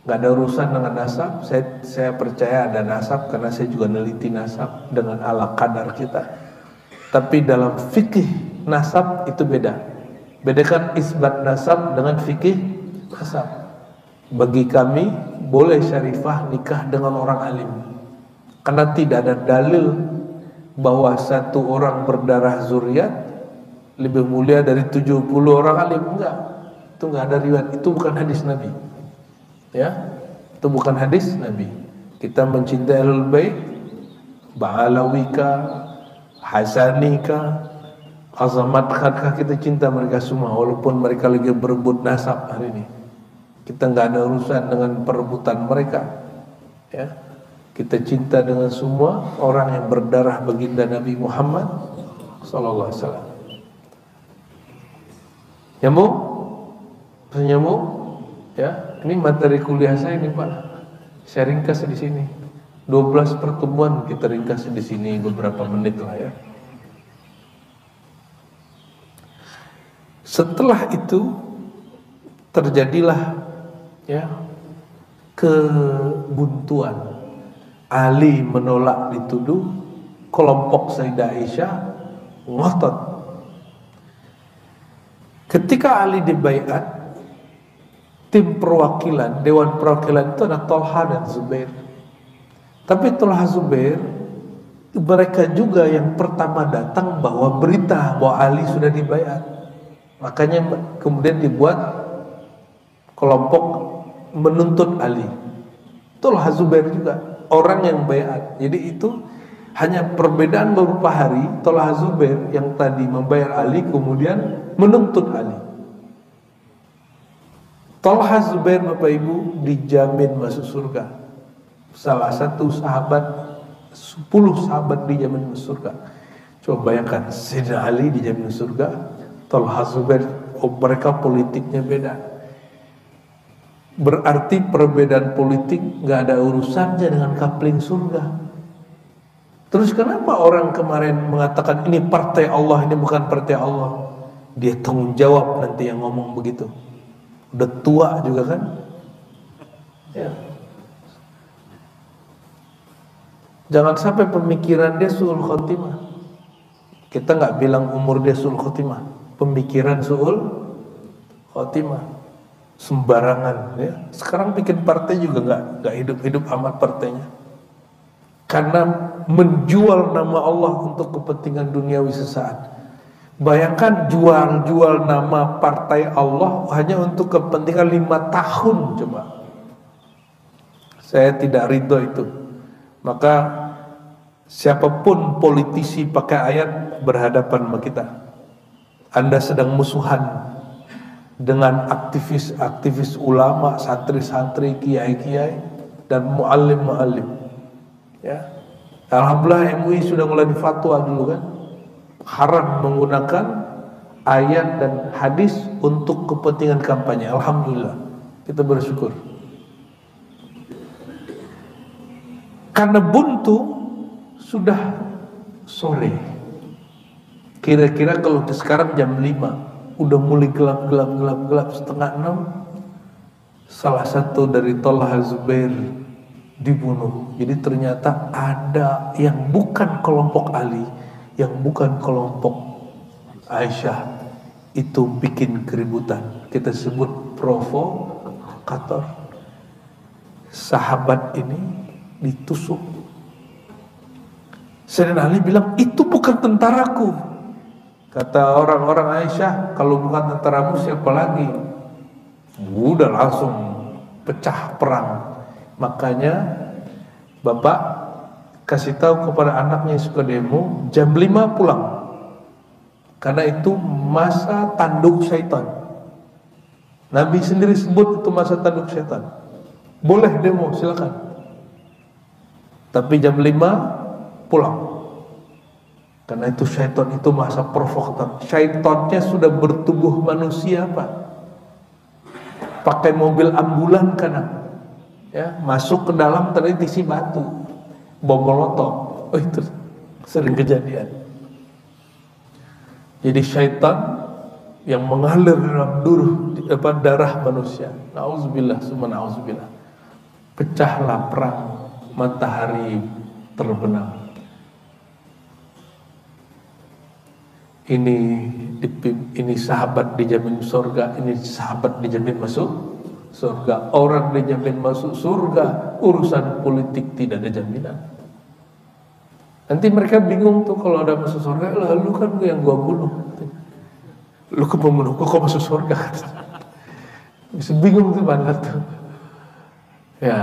nggak ada urusan dengan nasab. Saya percaya ada nasab karena saya juga neliti nasab dengan ala kadar kita. Tapi dalam fikih nasab itu beda. Bedakan isbat nasab dengan fikih nasab. Bagi kami boleh syarifah nikah dengan orang alim, karena tidak ada dalil bahwa satu orang berdarah zuriat lebih mulia dari 70 orang alim. Enggak, itu enggak ada riwayat, itu bukan hadis Nabi. Ya, itu bukan hadis Nabi. Kita mencintai Ahlul Bait, Ba'alawika, Hasanika, Azamat Khadkah, kita cinta mereka semua walaupun mereka lagi berebut nasab hari ini. Kita nggak ada urusan dengan perebutan mereka, ya. Kita cinta dengan semua orang yang berdarah baginda Nabi Muhammad sallallahu alaihi wasallam. Nyambung? Nyambung? Ya, ini materi kuliah saya ini Pak. Saya ringkas di sini. 12 pertemuan kita ringkas di sini beberapa menit lah ya. Setelah itu terjadilah ya kebuntuan. Ali menolak dituduh, kelompok Sayyidah Aisyah ngotot. Ketika Ali dibaiat, tim perwakilan, dewan perwakilan itu ada Tolha dan Zubair. Tapi Tolha Zubair mereka juga yang pertama datang bahwa berita bahwa Ali sudah dibaiat. Makanya kemudian dibuat kelompok menuntut Ali. Tolha Zubair juga orang yang baiat. Jadi itu hanya perbedaan beberapa hari. Tolha Zubair yang tadi membayar Ali kemudian menuntut Ali. Tolha Zubair Bapak Ibu dijamin masuk surga. Salah satu sahabat, 10 sahabat dijamin masuk surga. Coba bayangkan, Sayyidina Ali dijamin masuk surga, Tolha Zubair, mereka politiknya beda. Berarti perbedaan politik gak ada urusannya dengan kapling surga. Terus kenapa orang kemarin mengatakan ini partai Allah, ini bukan partai Allah? Dia tanggung jawab nanti yang ngomong begitu. Udah tua juga kan? Ya. Jangan sampai pemikiran dia su'ul khotimah. Kita gak bilang umur dia su'ul khotimah, pemikiran su'ul khotimah. Sembarangan ya. Sekarang bikin partai juga nggak hidup-hidup amat partainya, karena menjual nama Allah untuk kepentingan duniawi sesaat. Bayangkan jual nama partai Allah hanya untuk kepentingan 5 tahun. Coba, saya tidak ridho itu. Maka siapapun politisi pakai ayat berhadapan sama kita, Anda sedang musuhan dengan aktivis-aktivis ulama, santri-santri, kiai-kiai, dan muallim-muallim. Ya, alhamdulillah MUI sudah mulai fatwa dulu kan, haram menggunakan ayat dan hadis untuk kepentingan kampanye. Alhamdulillah, kita bersyukur. Karena buntu sudah sore. Kira-kira kalau sekarang jam 5 udah mulai gelap, 5:30. Salah satu dari Tolha Zubair dibunuh. Jadi ternyata ada yang bukan kelompok Ali, yang bukan kelompok Aisyah, itu bikin keributan. Kita sebut provokator. Sahabat ini ditusuk. Sayyidina Ali bilang, itu bukan tentaraku. Kata orang-orang Aisyah, kalau bukan tentaramu siapa lagi? Udah langsung pecah perang. Makanya bapak kasih tahu kepada anaknya yang suka demo, jam 5 pulang, karena itu masa tanduk syaitan. Nabi sendiri sebut itu masa tanduk syaitan. Boleh demo silakan, tapi jam 5 pulang. Karena itu syaitan itu masa provokator. Syaitannya sudah bertubuh manusia Pak. Pakai mobil ambulan kadang, ya, masuk ke dalam ternyata isi batu, bom molotov. Oh, itu sering kejadian. Jadi syaitan yang mengalir dalam darah manusia. Nauzubillah, summa nauzubillah. Pecahlah perang, matahari terbenam. Ini sahabat dijamin surga, ini sahabat dijamin masuk surga. Orang dijamin masuk surga, urusan politik tidak ada jaminan. Nanti mereka bingung tuh kalau ada masuk surga, lalu kan yang gua bunuh. Lu ke pembunuh, kok masuk surga? Bisa bingung tuh banget tuh. Ya.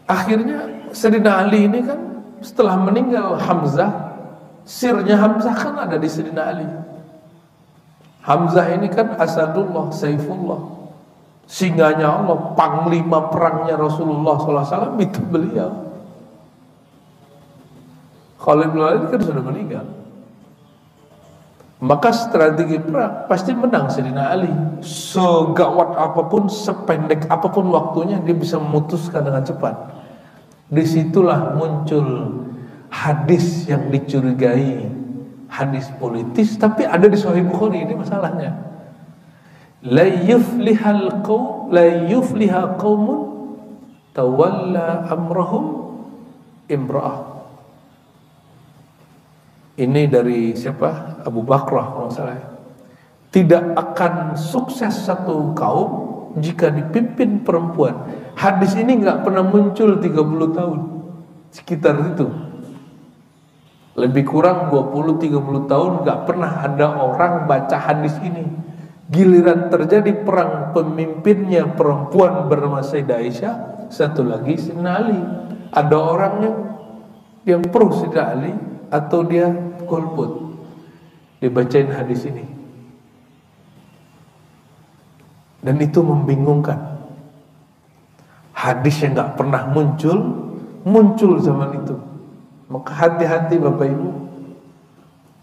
Akhirnya Sayyidina Ali ini kan setelah meninggal Hamzah, sirnya Hamzah kan ada di Sayyidina Ali. Hamzah ini kan Asadullah, Saifullah, singanya Allah, panglima perangnya Rasulullah SAW, itu beliau. Khalid bin Walid kan sudah meninggal. Maka strategi perang pasti menang Sayyidina Ali. Segawat apapun, sependek apapun waktunya, dia bisa memutuskan dengan cepat. Disitulah muncul hadis yang dicurigai, hadis politis, tapi ada di Sahih Bukhari. Ini masalahnya. La yufliha qaumun tawalla amrahum imra'ah. Ini dari siapa? Abu Bakrah kalau salah. Tidak akan sukses satu kaum jika dipimpin perempuan. Hadis ini nggak pernah muncul 30 tahun. Sekitar itu. Lebih kurang 20-30 tahun nggak pernah ada orang baca hadis ini. Giliran terjadi perang, pemimpinnya perempuan bernama Sayyidah Aisyah, satu lagi Sayyidina Ali. Ada orang yang pro Sayyidina Ali atau dia golput, dibacain hadis ini, dan itu membingungkan. Hadis yang nggak pernah muncul zaman itu. Maka hati-hati Bapak Ibu,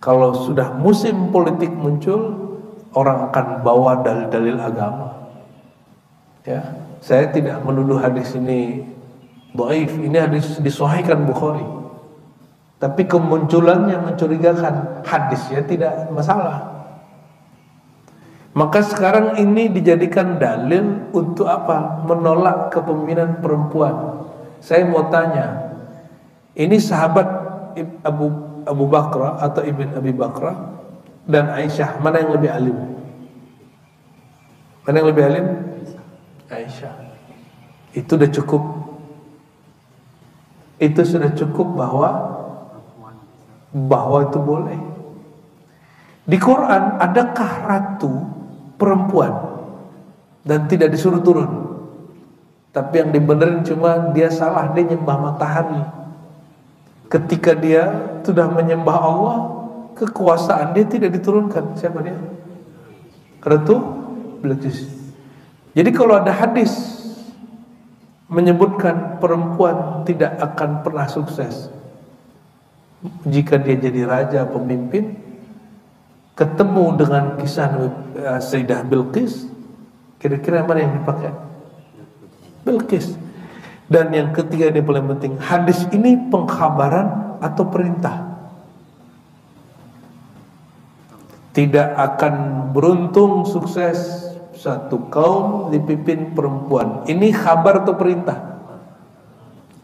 kalau sudah musim politik muncul, orang akan bawa dalil-dalil agama. Ya, saya tidak menuduh hadis ini dhaif, ini hadis disahihkan Bukhari. Tapi kemunculannya mencurigakan, hadisnya tidak masalah. Maka sekarang ini dijadikan dalil untuk apa? Menolak kepemimpinan perempuan. Saya mau tanya, ini sahabat Abu Bakrah atau Ibn Abi Bakrah dan Aisyah, mana yang lebih alim? Mana yang lebih alim? Aisyah. Itu sudah cukup. Itu sudah cukup bahwa itu boleh. Di Quran adakah ratu perempuan dan tidak disuruh turun? Tapi yang dibenerin cuma dia salah, dia nyembah matahari. Ketika dia sudah menyembah Allah, kekuasaan dia tidak diturunkan. Siapa dia? Ratu Bilqis. Jadi kalau ada hadis menyebutkan perempuan tidak akan pernah sukses jika dia jadi raja, pemimpin, ketemu dengan kisah Sayyidah Bilqis, kira-kira mana yang dipakai? Bilqis. Dan yang ketiga ini paling penting, hadis ini pengkhabaran atau perintah? Tidak akan beruntung sukses satu kaum dipimpin perempuan. Ini kabar atau perintah?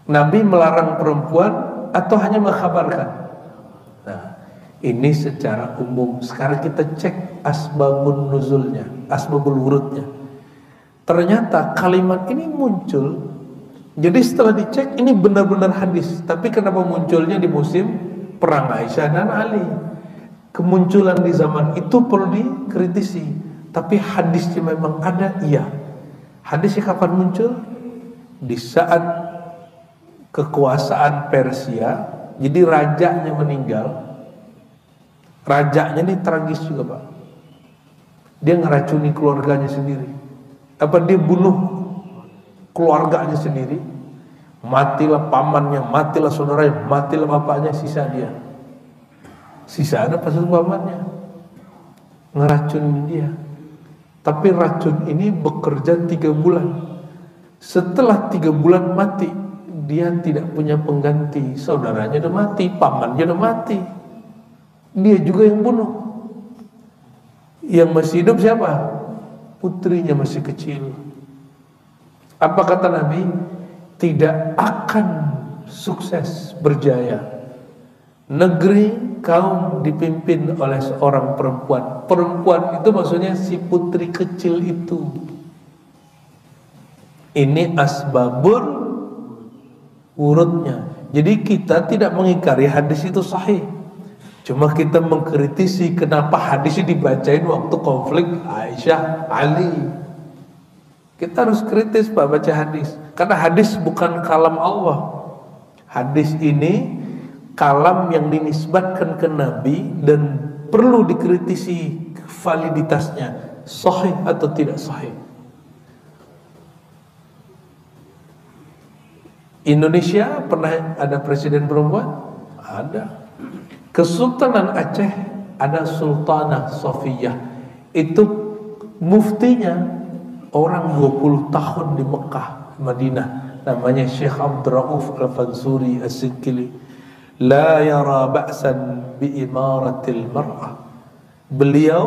Nabi melarang perempuan atau hanya mengkhabarkan? Nah, ini secara umum. Sekarang kita cek asbabun nuzulnya, asbabul wurudnya. Ternyata kalimat ini muncul. Jadi setelah dicek ini benar-benar hadis. Tapi kenapa munculnya di musim perang Aisyah dan Ali? Kemunculan di zaman itu perlu dikritisi. Tapi hadisnya memang ada, iya. Hadisnya kapan muncul? Di saat kekuasaan Persia. Jadi rajanya meninggal. Rajanya ini tragis juga Pak. Dia ngeracuni keluarganya sendiri. Apa dia bunuh keluarganya sendiri? Matilah pamannya, matilah saudaranya, matilah bapaknya, sisa dia. Sisa ada pas pamannya. Ngeracunin dia. Tapi racun ini bekerja 3 bulan. Setelah 3 bulan mati, dia tidak punya pengganti. Saudaranya udah mati, pamannya udah mati. dia juga yang bunuh. Yang masih hidup siapa? Putrinya masih kecil. Apa kata Nabi? Tidak akan sukses berjaya negeri kaum dipimpin oleh seorang perempuan. Perempuan itu maksudnya si putri kecil itu. Ini asbabur urutnya. Jadi kita tidak mengingkari hadis itu sahih. Cuma kita mengkritisi kenapa hadis ini dibacain waktu konflik Aisyah Ali. Kita harus kritis Pak baca hadis. Karena hadis bukan kalam Allah. Hadis ini kalam yang dinisbatkan ke Nabi dan perlu dikritisi validitasnya, sahih atau tidak sahih. Indonesia pernah ada presiden perempuan? Ada. Kesultanan Aceh ada Sultanah Sofiyah. Itu muftinya orang 20 tahun di Mekah, Madinah. Namanya Syekh Abdurrauf Al-Fansuri As-Sinkili. La yara ba'san bi imaratil mar'ah. Beliau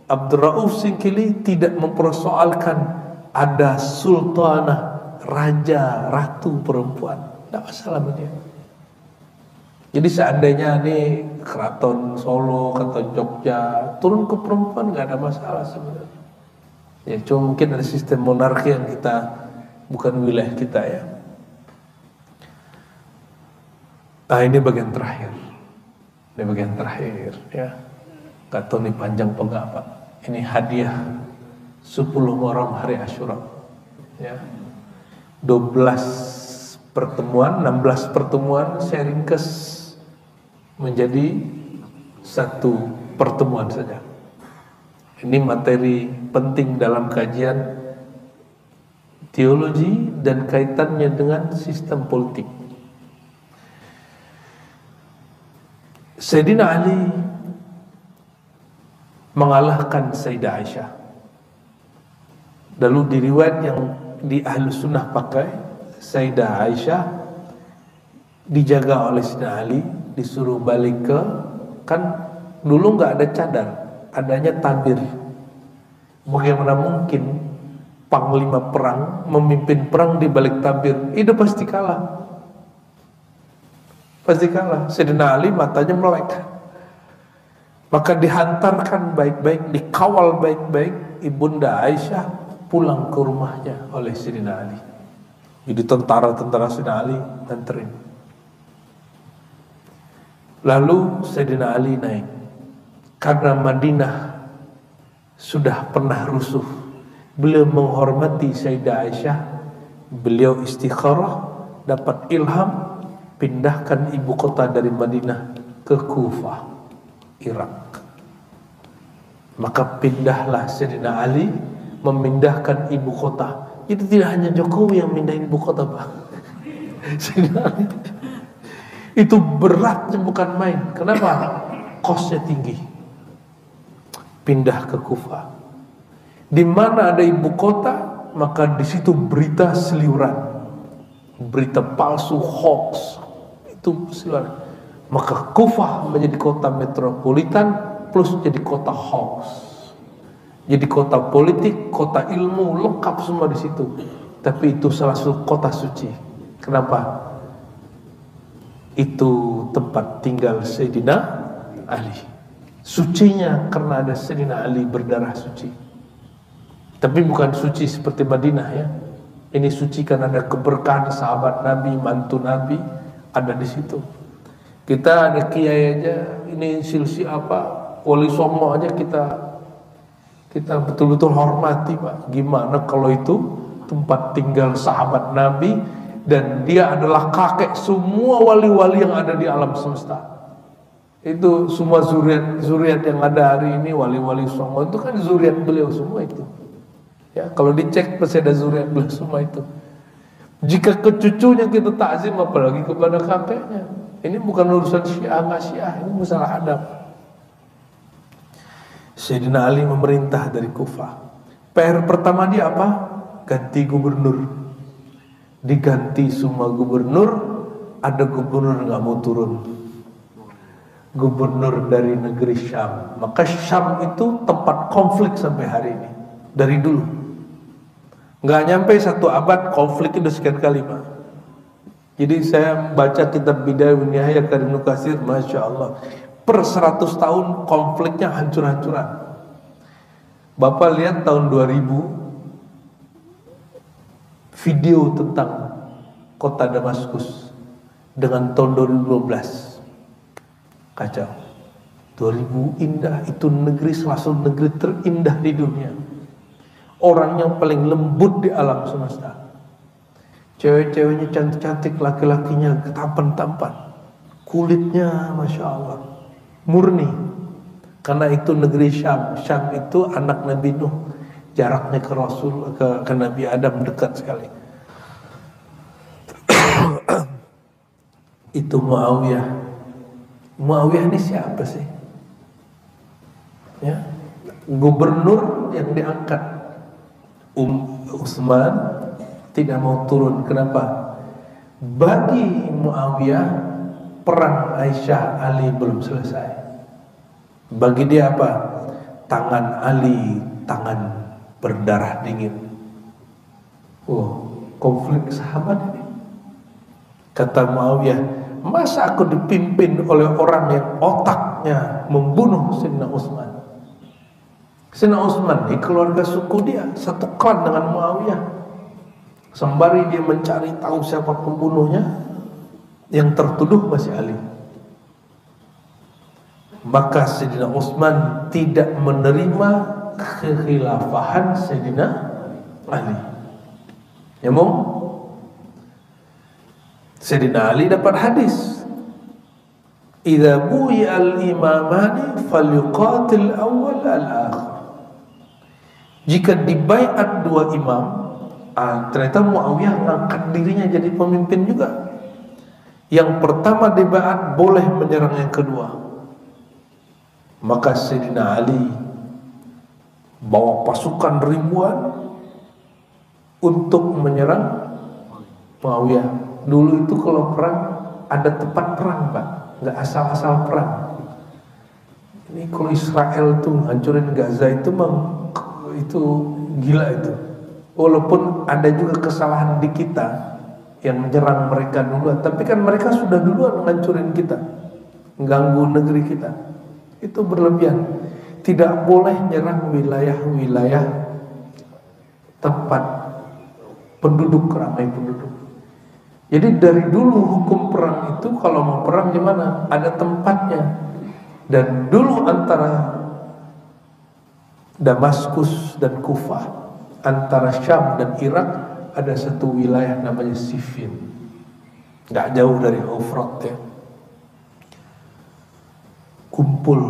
Abdurrauf Sinkili tidak mempersoalkan ada sultanah, raja, ratu perempuan. Tidak masalah dia. Jadi seandainya nih keraton Solo, keraton Jogja turun ke perempuan nggak ada masalah sebenarnya. Ya cuma mungkin ada sistem monarki yang kita bukan wilayah kita ya. Nah ini bagian terakhir. Ini bagian terakhir ya. Gak tahu nih panjang apa enggak Pak. Ini hadiah 10 Muharram hari Asyura. Ya. 12 pertemuan, 16 pertemuan saya ringkas menjadi satu pertemuan saja. Ini materi penting dalam kajian teologi dan kaitannya dengan sistem politik. Sayyidina Ali mengalahkan Sayyidah Aisyah. Lalu di riwayat yang di Ahlus Sunnah pakai, Sayyidah Aisyah dijaga oleh Sayyidina Ali, disuruh balik ke, kan dulu nggak ada cadar, adanya tabir. Bagaimana mungkin panglima perang memimpin perang di balik tabir? Itu pasti kalah. Pasti kalah. Sayyidina Ali matanya melek. Maka dihantarkan baik-baik, dikawal baik-baik Ibunda Aisyah pulang ke rumahnya oleh Sayyidina Ali. Jadi tentara-tentara Sayyidina Ali anterin. Lalu Sayyidina Ali naik. Karena Madinah sudah pernah rusuh, beliau menghormati Sayyidah Aisyah. Beliau istikharah, dapat ilham, pindahkan ibu kota dari Madinah ke Kufah, Irak. Maka pindahlah Sayyidina Ali memindahkan ibu kota. Jadi tidak hanya Jokowi yang pindahin ibu kota Pak. Sayyidina Ali. Itu beratnya bukan main. Kenapa? Kosnya tinggi. Pindah ke Kufah. Di mana ada ibu kota, maka di situ berita seliuran, berita palsu, hoax, itu seliuran. Maka Kufah menjadi kota metropolitan plus jadi kota hoax. Jadi kota politik, kota ilmu, lengkap semua di situ. Tapi itu salah satu kota suci. Kenapa? Itu tempat tinggal Sayyidina Ali. Sucinya karena ada Sayyidina Ali berdarah suci. Tapi bukan suci seperti Madinah ya. Ini suci karena ada keberkahan sahabat Nabi, mantu Nabi ada di situ. Kita ada kiai aja, ini silsi apa, wali songo aja kita betul-betul hormati Pak. Gimana kalau itu tempat tinggal sahabat Nabi dan dia adalah kakek semua wali-wali yang ada di alam semesta. Itu semua zuriat yang ada hari ini, wali-wali songo itu kan zuriat beliau semua itu. Ya, kalau dicek pasti ada zuriat beliau semua itu. Jika ke cucunya kita takzim, apalagi kepada kakeknya. Ini bukan urusan Syiah nggak Syiah, ini masalah adab. Sayyidina Ali memerintah dari Kufah. PR pertama dia apa? Ganti gubernur. Diganti semua gubernur, ada gubernur nggak mau turun. gubernur dari negeri Syam. Maka Syam itu tempat konflik sampai hari ini. Dari dulu. Nggak nyampe 1 abad konflik itu sekian kali, Pak. Jadi saya baca kitab Bidayah wa Nihayah karya Ibnu Katsir, Masya Allah. Per 100 tahun konfliknya hancur-hancuran. Bapak lihat tahun 2000 video tentang kota Damaskus dengan tahun 2012 kacau. 2000 indah, itu negeri salah satu negeri terindah di dunia. Orang yang paling lembut di alam semesta. Cewek-ceweknya cantik-cantik, laki-lakinya tampan-tampan. Kulitnya Masya Allah murni. Karena itu negeri Syam. Syam itu anak Nabi Nuh. Jaraknya ke Rasul, ke Nabi Adam dekat sekali. Itu Muawiyah. Muawiyah ini siapa sih? Ya, gubernur yang diangkat. Utsman tidak mau turun. Kenapa? Bagi Muawiyah, perang Aisyah Ali belum selesai. Bagi dia apa? Tangan Ali, tangan berdarah dingin. Konflik sahabat ini. Kata Muawiyah, masa aku dipimpin oleh orang yang otaknya membunuh Sayyidina Utsman? Sayyidina Utsman di keluarga suku dia satu klan dengan Muawiyah. Sembari dia mencari tahu siapa pembunuhnya, yang tertuduh masih Ali. Maka Sayyidina Utsman tidak menerima kekhilafahan Sayyidina Ali. Ya mau? Sayyidina Ali dapat hadis, idza bu'iya al-imamani falyuqatil awwal al-akhir. Jika dibaiat 2 imam, ternyata Muawiyah ngangkat dirinya jadi pemimpin juga. Yang pertama dibaiat boleh menyerang yang kedua. Maka Sayyidina Ali bawa pasukan ribuan untuk menyerang Muawiyah. Dulu itu kalau perang ada tempat perang, Pak, nggak asal-asal perang. Ini kalau Israel tuh hancurin Gaza itu gila itu. Walaupun ada juga kesalahan di kita yang menyerang mereka duluan, tapi kan mereka sudah duluan menghancurin kita, mengganggu negeri kita. Itu berlebihan. Tidak boleh nyerang wilayah-wilayah tempat penduduk, ramai penduduk. Jadi dari dulu hukum perang itu kalau mau perang gimana? Ada tempatnya. Dan dulu antara Damaskus dan Kufah, antara Syam dan Irak, ada satu wilayah namanya Siffin. Gak jauh dari Eufrat ya. Kumpul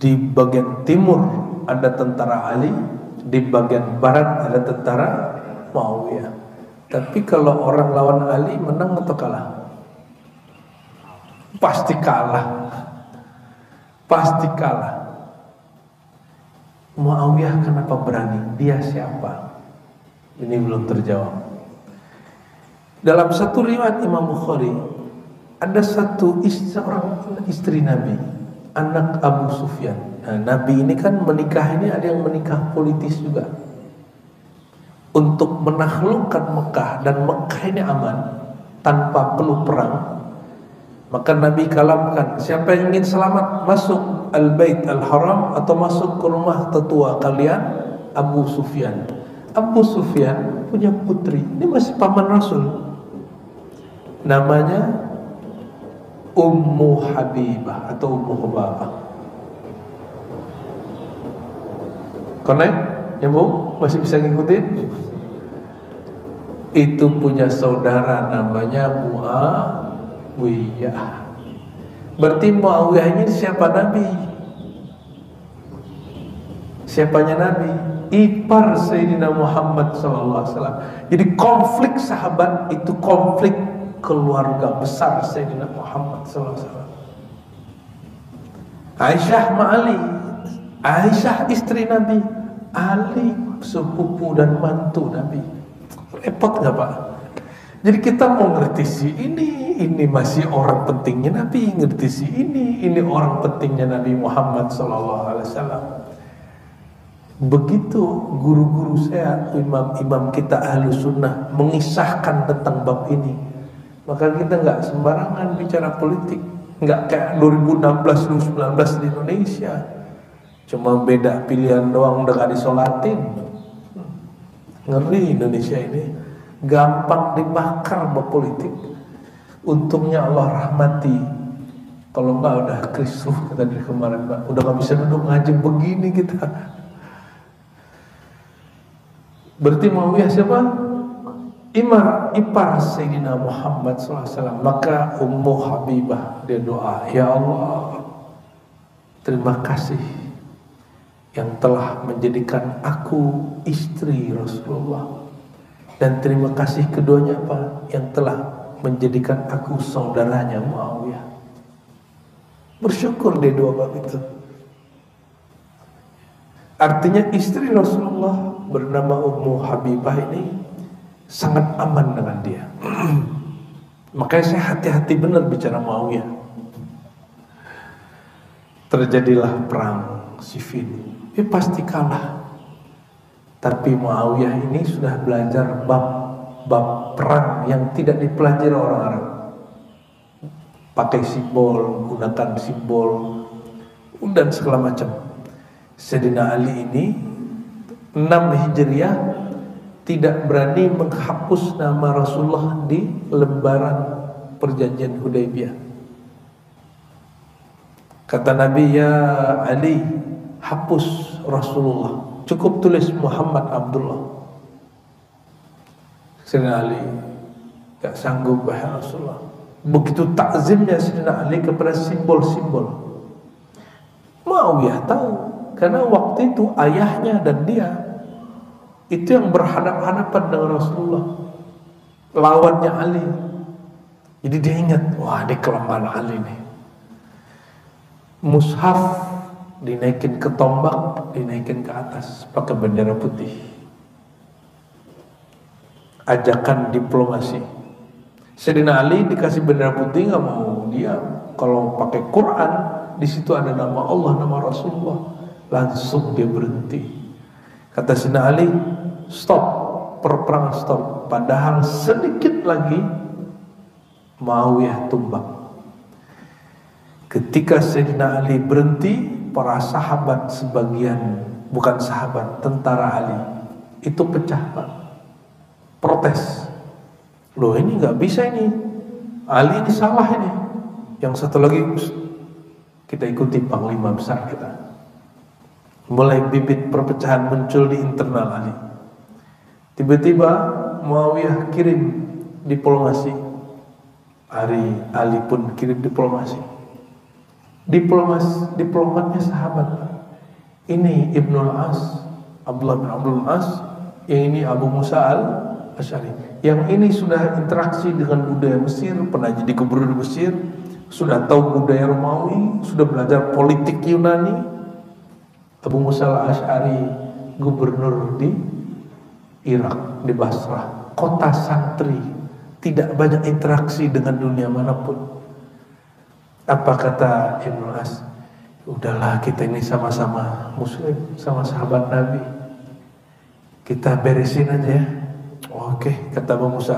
di bagian timur ada tentara Ali, di bagian barat ada tentara Muawiyah. Tapi kalau orang lawan Ali menang atau kalah? Pasti kalah. Pasti kalah. Muawiyah kenapa berani? Dia siapa? Ini belum terjawab. Dalam satu riwayat Imam Bukhari, ada seorang istri Nabi, anak Abu Sufyan. Nah, Nabi ini kan menikah, ini ada yang menikah politis juga, untuk menaklukkan Mekah, dan Mekah ini aman tanpa perlu perang. Maka Nabi kalamkan, siapa yang ingin selamat masuk Al-Bait Al-Haram atau masuk ke rumah tetua kalian, Abu Sufyan. Abu Sufyan punya putri, ini masih paman Rasul, namanya Ummu Habibah atau Ummu Hubabah. Connect? Ya Bu? Masih bisa ngikutin? Itu punya saudara namanya Muawiyah. Berarti Muawiyah ini siapa Nabi? Siapanya Nabi? Ipar Sayyidina Muhammad SAW. Jadi konflik sahabat itu konflik keluarga besar Sayyidina Muhammad SAW. Aisyah ma'ali, Aisyah istri Nabi, Ali sepupu dan mantu Nabi. Repot gak Pak? Jadi kita mau ngerti sih, ini ini masih orang pentingnya Nabi, ngerti sih ini orang pentingnya Nabi Muhammad SAW. Begitu guru-guru saya, imam-imam kita ahlu sunnah mengisahkan tentang bab ini, maka kita nggak sembarangan bicara politik, nggak kayak 2016, 2019 di Indonesia, cuma beda pilihan doang udah gak disolatin. Ngeri Indonesia ini, gampang dibakar bab politik. Untungnya Allah rahmati, kalau nggak udah krisruh kata dari kemarin Pak, udah nggak bisa duduk ngaji begini kita. Berarti Muawiyah siapa? Ipar Sayyidina Muhammad SAW. Maka Ummu Habibah dia doa, ya Allah, terima kasih yang telah menjadikan aku istri Rasulullah, dan terima kasih keduanya apa? Yang telah menjadikan aku saudaranya Muawiyah. Bersyukur dia doa bab itu. Artinya istri Rasulullah bernama Ummu Habibah ini sangat aman dengan dia. Makanya saya hati-hati benar bicara Muawiyah. Terjadilah perang Siffin, pasti kalah. Tapi Muawiyah ini sudah belajar bab perang yang tidak dipelajari orang Arab. Pakai simbol, gunakan simbol, dan segala macam. Sayyidina Ali ini 6 Hijriah tidak berani menghapus nama Rasulullah di lembaran perjanjian Hudaybiyah. Kata Nabi, ya Ali, hapus Rasulullah, cukup tulis Muhammad Abdullah. Sayyidina Ali gak sanggup, wahai Rasulullah. Begitu takzimnya Sayyidina Ali kepada simbol-simbol. Muawiyah tahu, karena waktu itu ayahnya dan dia itu yang berhadap-hadapan dengan Rasulullah, lawannya Ali. Jadi dia ingat, wah ini kelemahan Ali nih. Mushaf dinaikin ke tombak, dinaikin ke atas pakai bendera putih. Ajakan diplomasi. Sayyidina Ali dikasih bendera putih nggak mau diam. Kalau pakai Quran di situ ada nama Allah, nama Rasulullah, langsung dia berhenti. Kata Sayyidina Ali, stop, perperangan stop. Padahal sedikit lagi Muawiyah tumbang. Ketika Sayyidina Ali berhenti, para sahabat sebagian, bukan sahabat, tentara Ali itu pecah Pak, protes. Loh ini nggak bisa ini, Ali ini salah ini. Yang satu lagi, kita ikuti panglima besar kita. Mulai bibit perpecahan muncul di internal Ali. Tiba-tiba Muawiyah kirim diplomasi, Ali pun kirim diplomasi. Diplomatnya sahabat. Ini Ibnul As, Abdullah bin Abdul As, yang ini Abu Musa al-Asy'ari. Yang ini sudah interaksi dengan budaya Mesir, pernah jadi gubernur Mesir, sudah tahu budaya Romawi, sudah belajar politik Yunani. Abu Musa al-Asy'ari gubernur di Irak, di Basrah, kota santri, tidak banyak interaksi dengan dunia manapun. Apa kata Ibnu As? Udahlah, kita ini sama-sama muslim, sama sahabat Nabi, kita beresin aja ya. Oke, kata Abu Musa.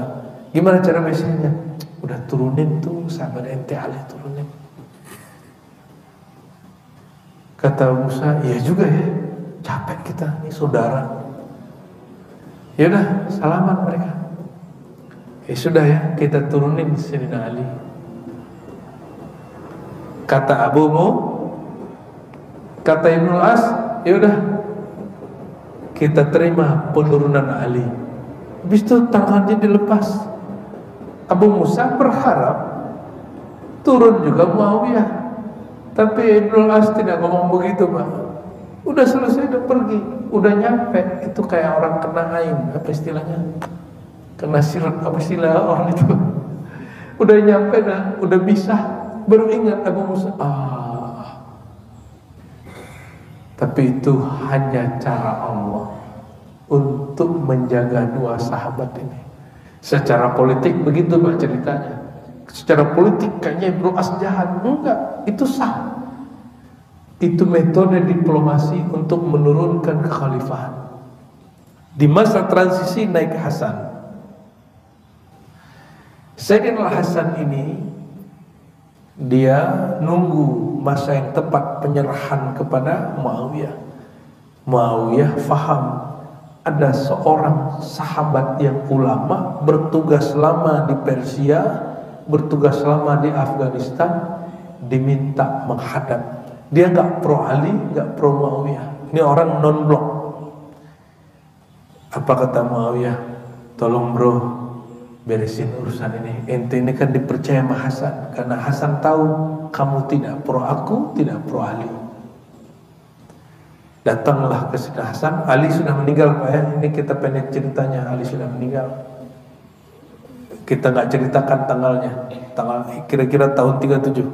Gimana cara beresinnya? Udah turunin tuh sahabat ente Ali, turunin. Kata Abu Musa, iya juga ya, capek kita, ini saudara. Ya udah, salaman mereka. Ya sudah ya, kita turunin Sayyidina Ali. Kata kata Ibnu As, ya udah, kita terima penurunan Ali. Habis itu tangannya dilepas. Abu Musa berharap turun juga Muawiyah, tapi Ibnu As tidak ngomong begitu Pak. Udah selesai, udah pergi, udah nyampe. Itu kayak orang kena ain, apa istilahnya? Kena sirat, apa istilah orang itu? Udah nyampe dah, udah bisa. Baru ingat Abu Musa, tapi itu hanya cara Allah untuk menjaga dua sahabat ini. Secara politik begitu Pak ceritanya. secara politik kayaknya Ibnu As jahat. Enggak, itu sah. Itu metode diplomasi untuk menurunkan kekhalifahan. Di masa transisi naik Hasan. Sayyidina Hasan ini dia nunggu masa yang tepat penyerahan kepada Muawiyah. Muawiyah faham ada seorang sahabat yang ulama bertugas lama di Persia, bertugas lama di Afghanistan, diminta menghadap. Dia nggak pro Ali, nggak pro Muawiyah. Ini orang non blok. Apa kata Muawiyah? Tolong bro, beresin urusan ini. Ente ini kan dipercaya sama Hasan, karena Hasan tahu kamu tidak pro aku, tidak pro Ali. Datanglah ke Sayyidina Hasan. Ali sudah meninggal Pak ya. Ini kita pendek ceritanya. Ali sudah meninggal. Kita nggak ceritakan tanggalnya. Tanggal kira-kira tahun 37.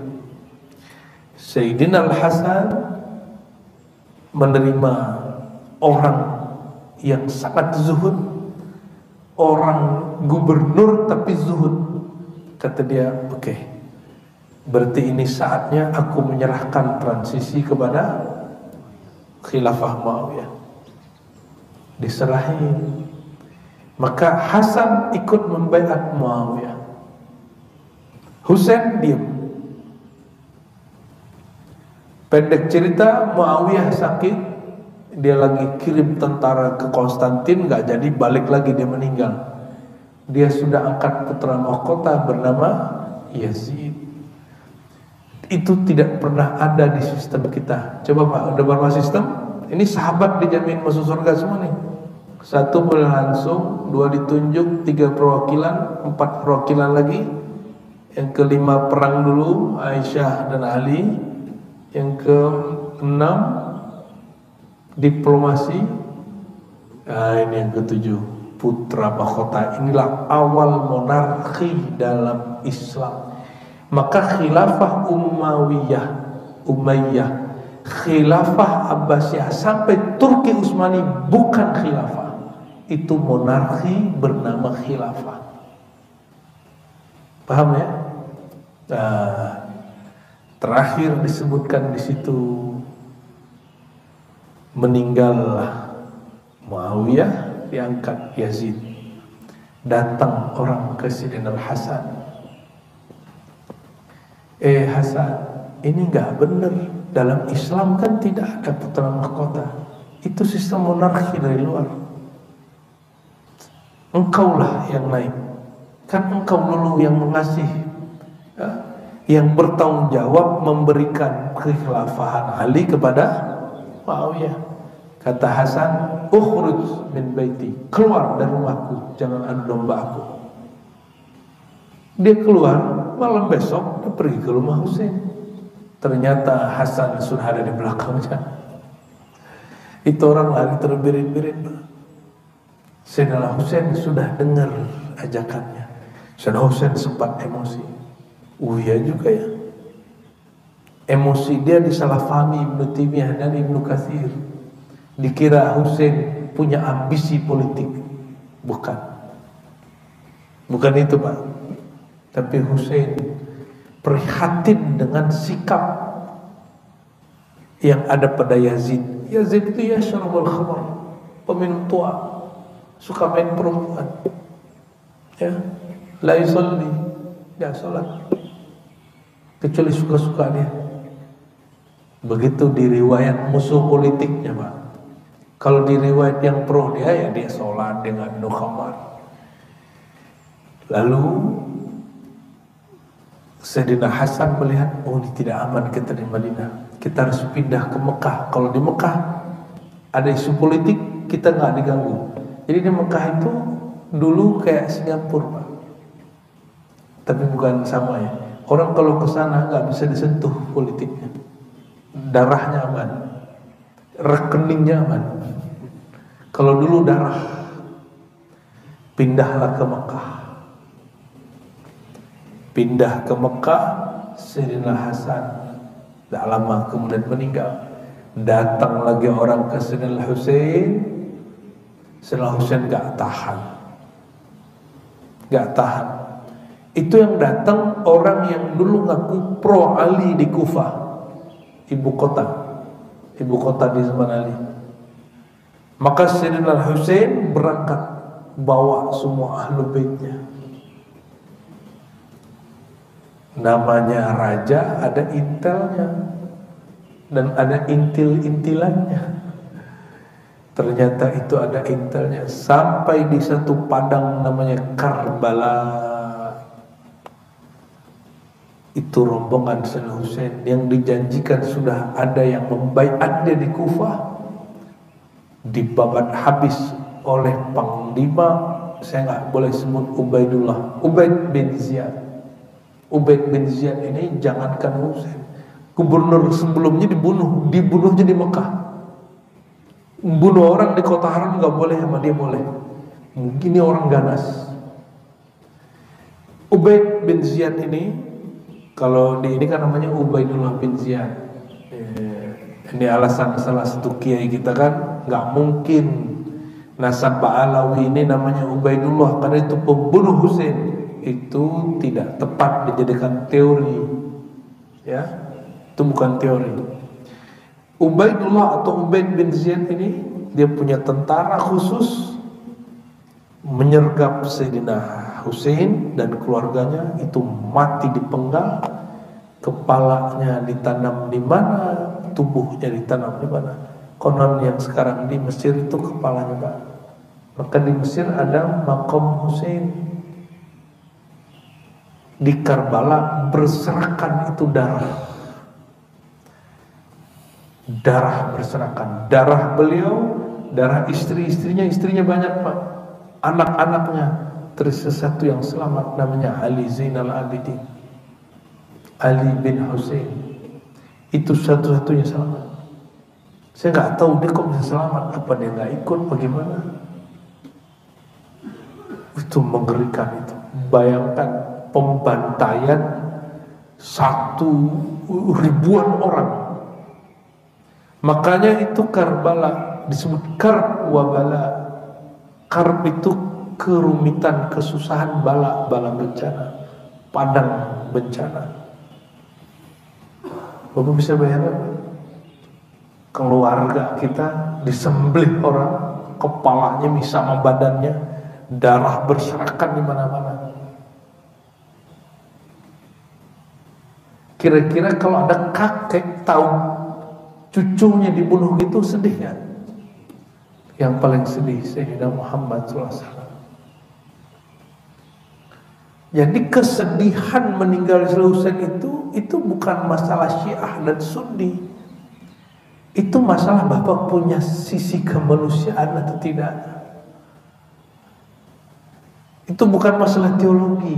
Sayyidina Al-Hasan menerima orang yang sangat zuhud, orang gubernur tapi zuhud. Kata dia, oke, berarti ini saatnya aku menyerahkan transisi kepada khilafah Muawiyah. Diserahin. Maka Hasan ikut membaiat Muawiyah. Husain diam. Pendek cerita, Muawiyah sakit, dia lagi kirim tentara ke Konstantin, nggak jadi, balik lagi dia meninggal. Dia sudah angkat putra mahkota bernama Yazid. Itu tidak pernah ada di sistem kita. Coba Pak, ada berapa sistem? Ini sahabat dijamin masuk surga semua nih. 1 boleh langsung, 2 ditunjuk, 3 perwakilan, 4 perwakilan lagi. Yang ke-5 perang dulu, Aisyah dan Ali. Yang ke-6 diplomasi. Nah, ini yang ke-7 putra mahkota. Inilah awal monarki dalam Islam. Maka khilafah Umayyah, khilafah Abbasiyah sampai Turki Utsmani bukan khilafah. Itu monarki bernama khilafah. Paham ya? Nah, terakhir disebutkan di situ meninggallah Muawiyah, diangkat Yazid. Datang orang ke Sayyidina Al-Hasan. Hasan, ini enggak benar. Dalam Islam kan tidak ada putra mahkota. Itu sistem monarki dari luar. Engkaulah yang naik. Kan engkau dulu yang mengasih, yang bertanggung jawab memberikan kekhilafahan Ali kepada Muawiyah. Kata Hasan, ukhruj min baiti, keluar dari rumahku, jangan adu domba aku. Dia keluar, malam besok dia pergi ke rumah Husain. Ternyata Hasan sudah ada di belakangnya. Itu orang lari terbirit-birit. Sayyidina Husain sudah dengar ajakannya. Sayyidina Husain sempat emosi. Iya juga ya. Emosi dia disalahfahami Ibnu Taimiyah dan Ibnu Katsir. Dikira Husain punya ambisi politik. Bukan. Bukan itu Pak. Tapi Husain prihatin dengan sikap yang ada pada Yazid. Yazid itu yashrabul khamr, peminum tua, suka main perempuan. Ya, la yusalli, dia salat kecuali suka-suka dia. Begitu di riwayat musuh politiknya Pak. Kalau di riwayat yang pro dia, ya dia sholat, dia nggak minum khamar. Lalu Sayyidina Hasan melihat, oh ini tidak aman kita di Madinah. Kita harus pindah ke Mekah. Kalau di Mekah ada isu politik, kita nggak diganggu. Jadi di Mekah itu dulu kayak Singapura Pak. Tapi bukan sama ya. Orang kalau ke sana nggak bisa disentuh politiknya. Darahnya aman, rekeningnya aman. Kalau dulu darah, pindahlah ke Mekah. Pindah ke Mekah, Sayyidina Hasan tak lama kemudian meninggal. Datang lagi orang ke Sayyidina Husain. Sayyidina Husain gak tahan. Itu yang datang orang yang dulu ngaku pro Ali di Kufah, ibu kota di zaman Ali. Maka Sayyidina Husain berangkat bawa semua ahlu baitnya. Namanya raja ada intelnya dan ada intil-intilannya. Ternyata itu ada intelnya. Sampai di satu padang namanya Karbala, itu rombongan Sayyidina Husain yang dijanjikan sudah ada yang membaiat dia di Kufah, dibabat habis oleh panglima, saya nggak boleh sebut Ubaidullah, Ubaid bin Ziyad. Ubaid bin Ziyad ini jangankan Husain, gubernur sebelumnya dibunuhnya di Mekah. Bunuh orang di kota haram nggak boleh, sama dia boleh. Mungkin ini orang ganas. Ubaid bin Ziyad ini, kalau di ini kan namanya Ubaidullah bin Ziyad. Ini alasan salah satu kiai kita kan, nggak mungkin nasab Alawi ini namanya Ubaidullah karena itu pembunuh Husain. Itu tidak tepat dijadikan teori, ya, itu bukan teori. Ubaidullah atau Ubaid bin Ziyad ini dia punya tentara khusus menyergap Sayyidina Husain dan keluarganya, itu mati dipenggal, kepalanya ditanam di mana, tubuhnya ditanam di mana. Konon yang sekarang di Mesir itu kepalanya, Pak. Maka di Mesir ada makam Husain. Di Karbala berserakan itu darah berserakan, darah beliau, darah istrinya banyak, Pak, anak-anaknya. Tersisa satu yang selamat namanya Ali Zainal Abidin, Ali bin Husain. Itu satu-satunya selamat. Saya nggak tahu dia kok bisa selamat, apa dia nggak ikut, bagaimana? Itu mengerikan itu. Bayangkan pembantaian 1.000-an orang. Makanya itu Karbala disebut Karb wa Bala. Karb itu kerumitan, kesusahan, bala bencana, padang bencana. Bapak bisa bayangkan, keluarga kita disembelih orang, kepalanya sama badannya, darah berserakan di mana-mana. Kira-kira kalau ada kakek tahu cucunya dibunuh gitu, sedih kan? Yang paling sedih Sayyidina Muhammad SAW. Jadi kesedihan meninggal Husain itu bukan masalah Syiah dan Sunni. Itu masalah Bapak punya sisi kemanusiaan atau tidak. Itu bukan masalah teologi.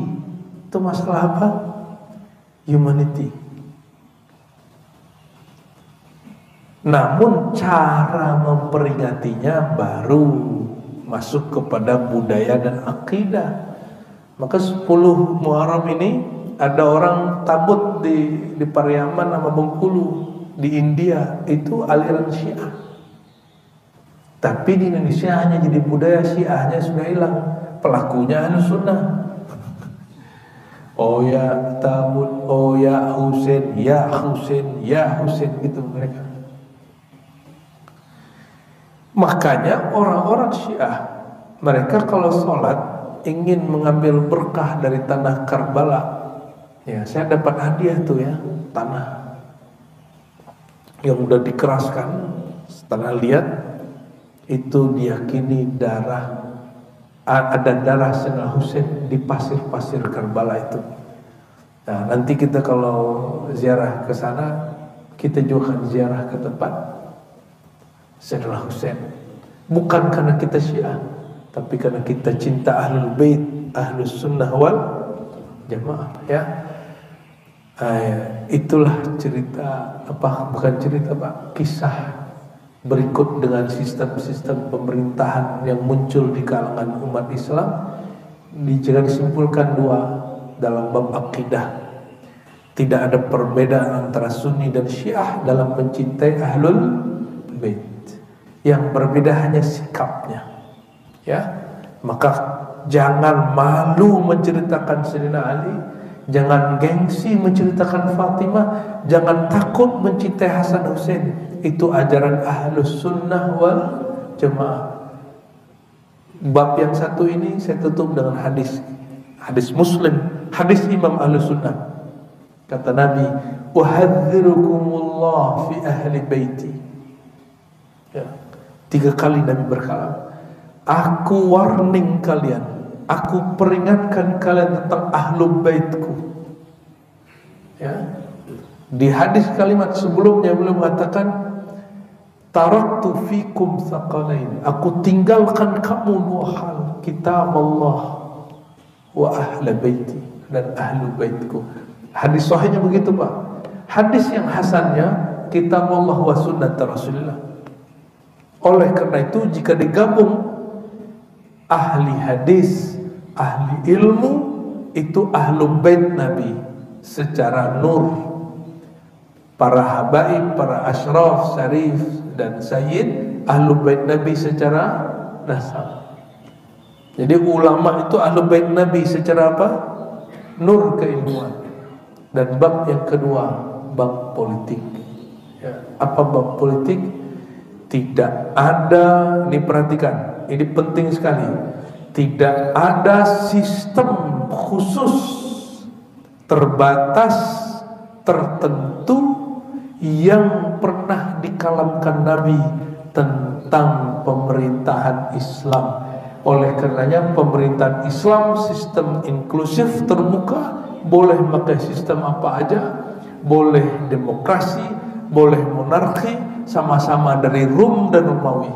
Itu masalah apa? Humanity. Namun cara memperingatinya baru masuk kepada budaya dan akidah. Maka 10 Muharram ini ada orang tabut di Pariaman sama Bengkulu di India, itu aliran Syiah. Tapi di Indonesia hanya jadi budaya, Syiahnya sudah hilang, pelakunya Ahlus Sunnah. Oh ya tabut, oh ya Husain, ya Husain, ya Husain, gitu mereka. Makanya orang-orang Syiah, mereka kalau sholat ingin mengambil berkah dari tanah Karbala. Ya, saya dapat hadiah tuh ya, tanah yang udah dikeraskan. Setelah lihat, itu diyakini ada darah Sayyidina Husain di pasir-pasir Karbala itu. Nah, nanti kita kalau ziarah ke sana, kita juga akan ziarah ke tempat Sayyidina Husain. Bukan karena kita Syiah, tapi karena kita cinta Ahlul Bait, Ahlus Sunnah wal Jamaah, ya. Itulah cerita, bukan cerita, Pak, kisah berikut dengan sistem-sistem pemerintahan yang muncul di kalangan umat Islam. Jika disimpulkan dua dalam bab akidah, tidak ada perbedaan antara Sunni dan Syiah dalam mencintai Ahlul Bait. Yang berbeda hanya sikapnya, ya. Maka jangan malu menceritakan Sayyidina Ali, jangan gengsi menceritakan Fatimah, jangan takut mencintai Hasan Hussein. Itu ajaran Ahlus Sunnah wal Jamaah. Bab yang satu ini saya tutup dengan hadis Muslim, hadis Imam Ahlus Sunnah. Kata Nabi, "Uhadzirukumullah fi ahli baiti." Ya, 3 kali Nabi berkalam, aku warning kalian, aku peringatkan kalian tentang ahlu baitku. Ya. Di hadis kalimat sebelumnya beliau mengatakan, taraktu fikum tsaqalain, aku tinggalkan kamu 2 hal, kitab Allah wa ahli baiti, dan ahlu baitku. Hadis sahihnya begitu Pak. Hadis yang hasannya kitab Allah wa sunnat Rasulullah. Oleh karena itu jika digabung ahli hadis, ahli ilmu, itu ahlu bait Nabi secara nur. Para habaib, para asyraf, syarif dan sayyid, ahlu bait Nabi secara nasab. Jadi ulama itu ahlu bait Nabi secara apa? Nur keilmuan. Dan bab yang kedua, bab politik. Ya, apa bab politik? Tidak ada, ini perhatikan, ini penting sekali. Tidak ada sistem khusus, terbatas, tertentu yang pernah dikalamkan Nabi tentang pemerintahan Islam. Oleh karenanya pemerintahan Islam sistem inklusif, terbuka, boleh pakai sistem apa aja, boleh demokrasi, boleh monarki, sama-sama dari Rum dan Romawi.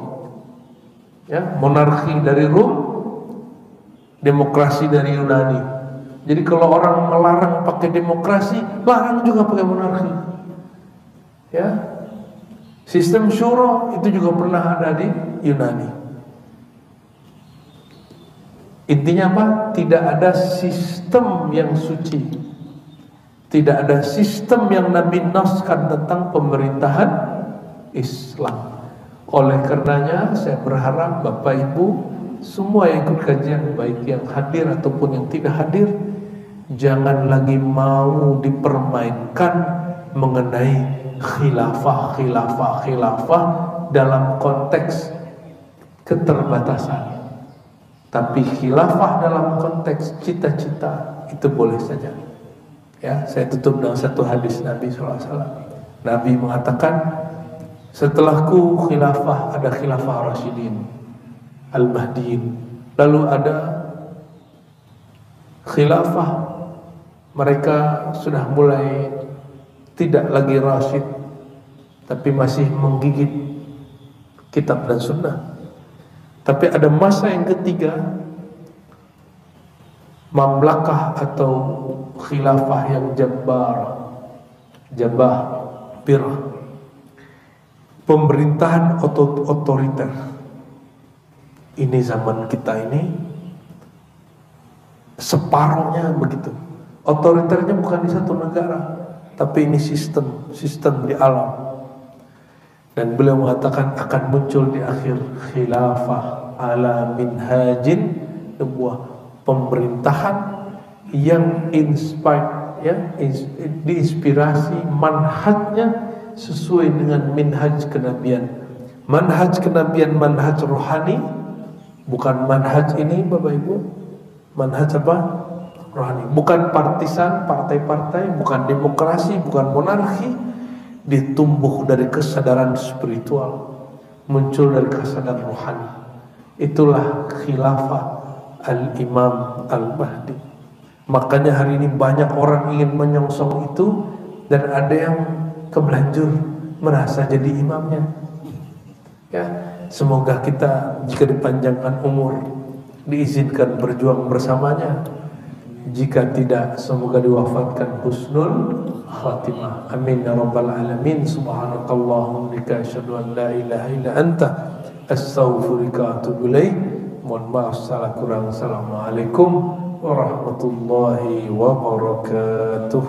Ya, monarki dari Rum, demokrasi dari Yunani. Jadi kalau orang melarang pakai demokrasi, larang juga pakai monarki. Ya, sistem syuro itu juga pernah ada di Yunani. Intinya apa? Tidak ada sistem yang suci, tidak ada sistem yang Nabi naskan tentang pemerintahan Islam. Oleh karenanya saya berharap Bapak Ibu semua yang ikut kajian, baik yang hadir ataupun yang tidak hadir, jangan lagi mau dipermainkan mengenai khilafah dalam konteks keterbatasan. Tapi khilafah dalam konteks cita-cita itu boleh saja. Ya, saya tutup dengan satu hadis Nabi SAW. Nabi mengatakan, setelahku khilafah ada khilafah Rasyidin, Al-Mahdiin. Lalu ada khilafah, mereka sudah mulai tidak lagi Rasyid, tapi masih menggigit kitab dan sunnah. Tapi ada masa yang ketiga, mamlakah atau khilafah yang jabah, pemerintahan otoriter. Ini zaman kita ini separuhnya begitu. Otoriternya bukan di satu negara, tapi ini sistem di alam. Dan beliau mengatakan akan muncul di akhir khilafah ala minhajin, sebuah pemerintahan yang inspired, ya, diinspirasi manhajnya sesuai dengan minhaj kenabian. Manhaj kenabian, manhaj rohani, bukan manhaj ini Bapak Ibu, manhaj apa? Rohani. Bukan partisan, partai-partai, bukan demokrasi, bukan monarki. Ditumbuh dari kesadaran spiritual, muncul dari kesadaran rohani. Itulah khilafah Al-Imam Al-Mahdi. Makanya hari ini banyak orang ingin menyongsong itu, dan ada yang kebelanjur merasa jadi imamnya. Ya, semoga kita jika dipanjangkan umur diizinkan berjuang bersamanya. Jika tidak, semoga diwafatkan husnul khatimah. Amin ya rabbal alamin. Subhanakallahumma bika asyhadu an la ilaha illa anta astaghfiruka wa atubu ilaik. Mohon maaf salah kurang. Assalamualaikum warahmatullahi wabarakatuh.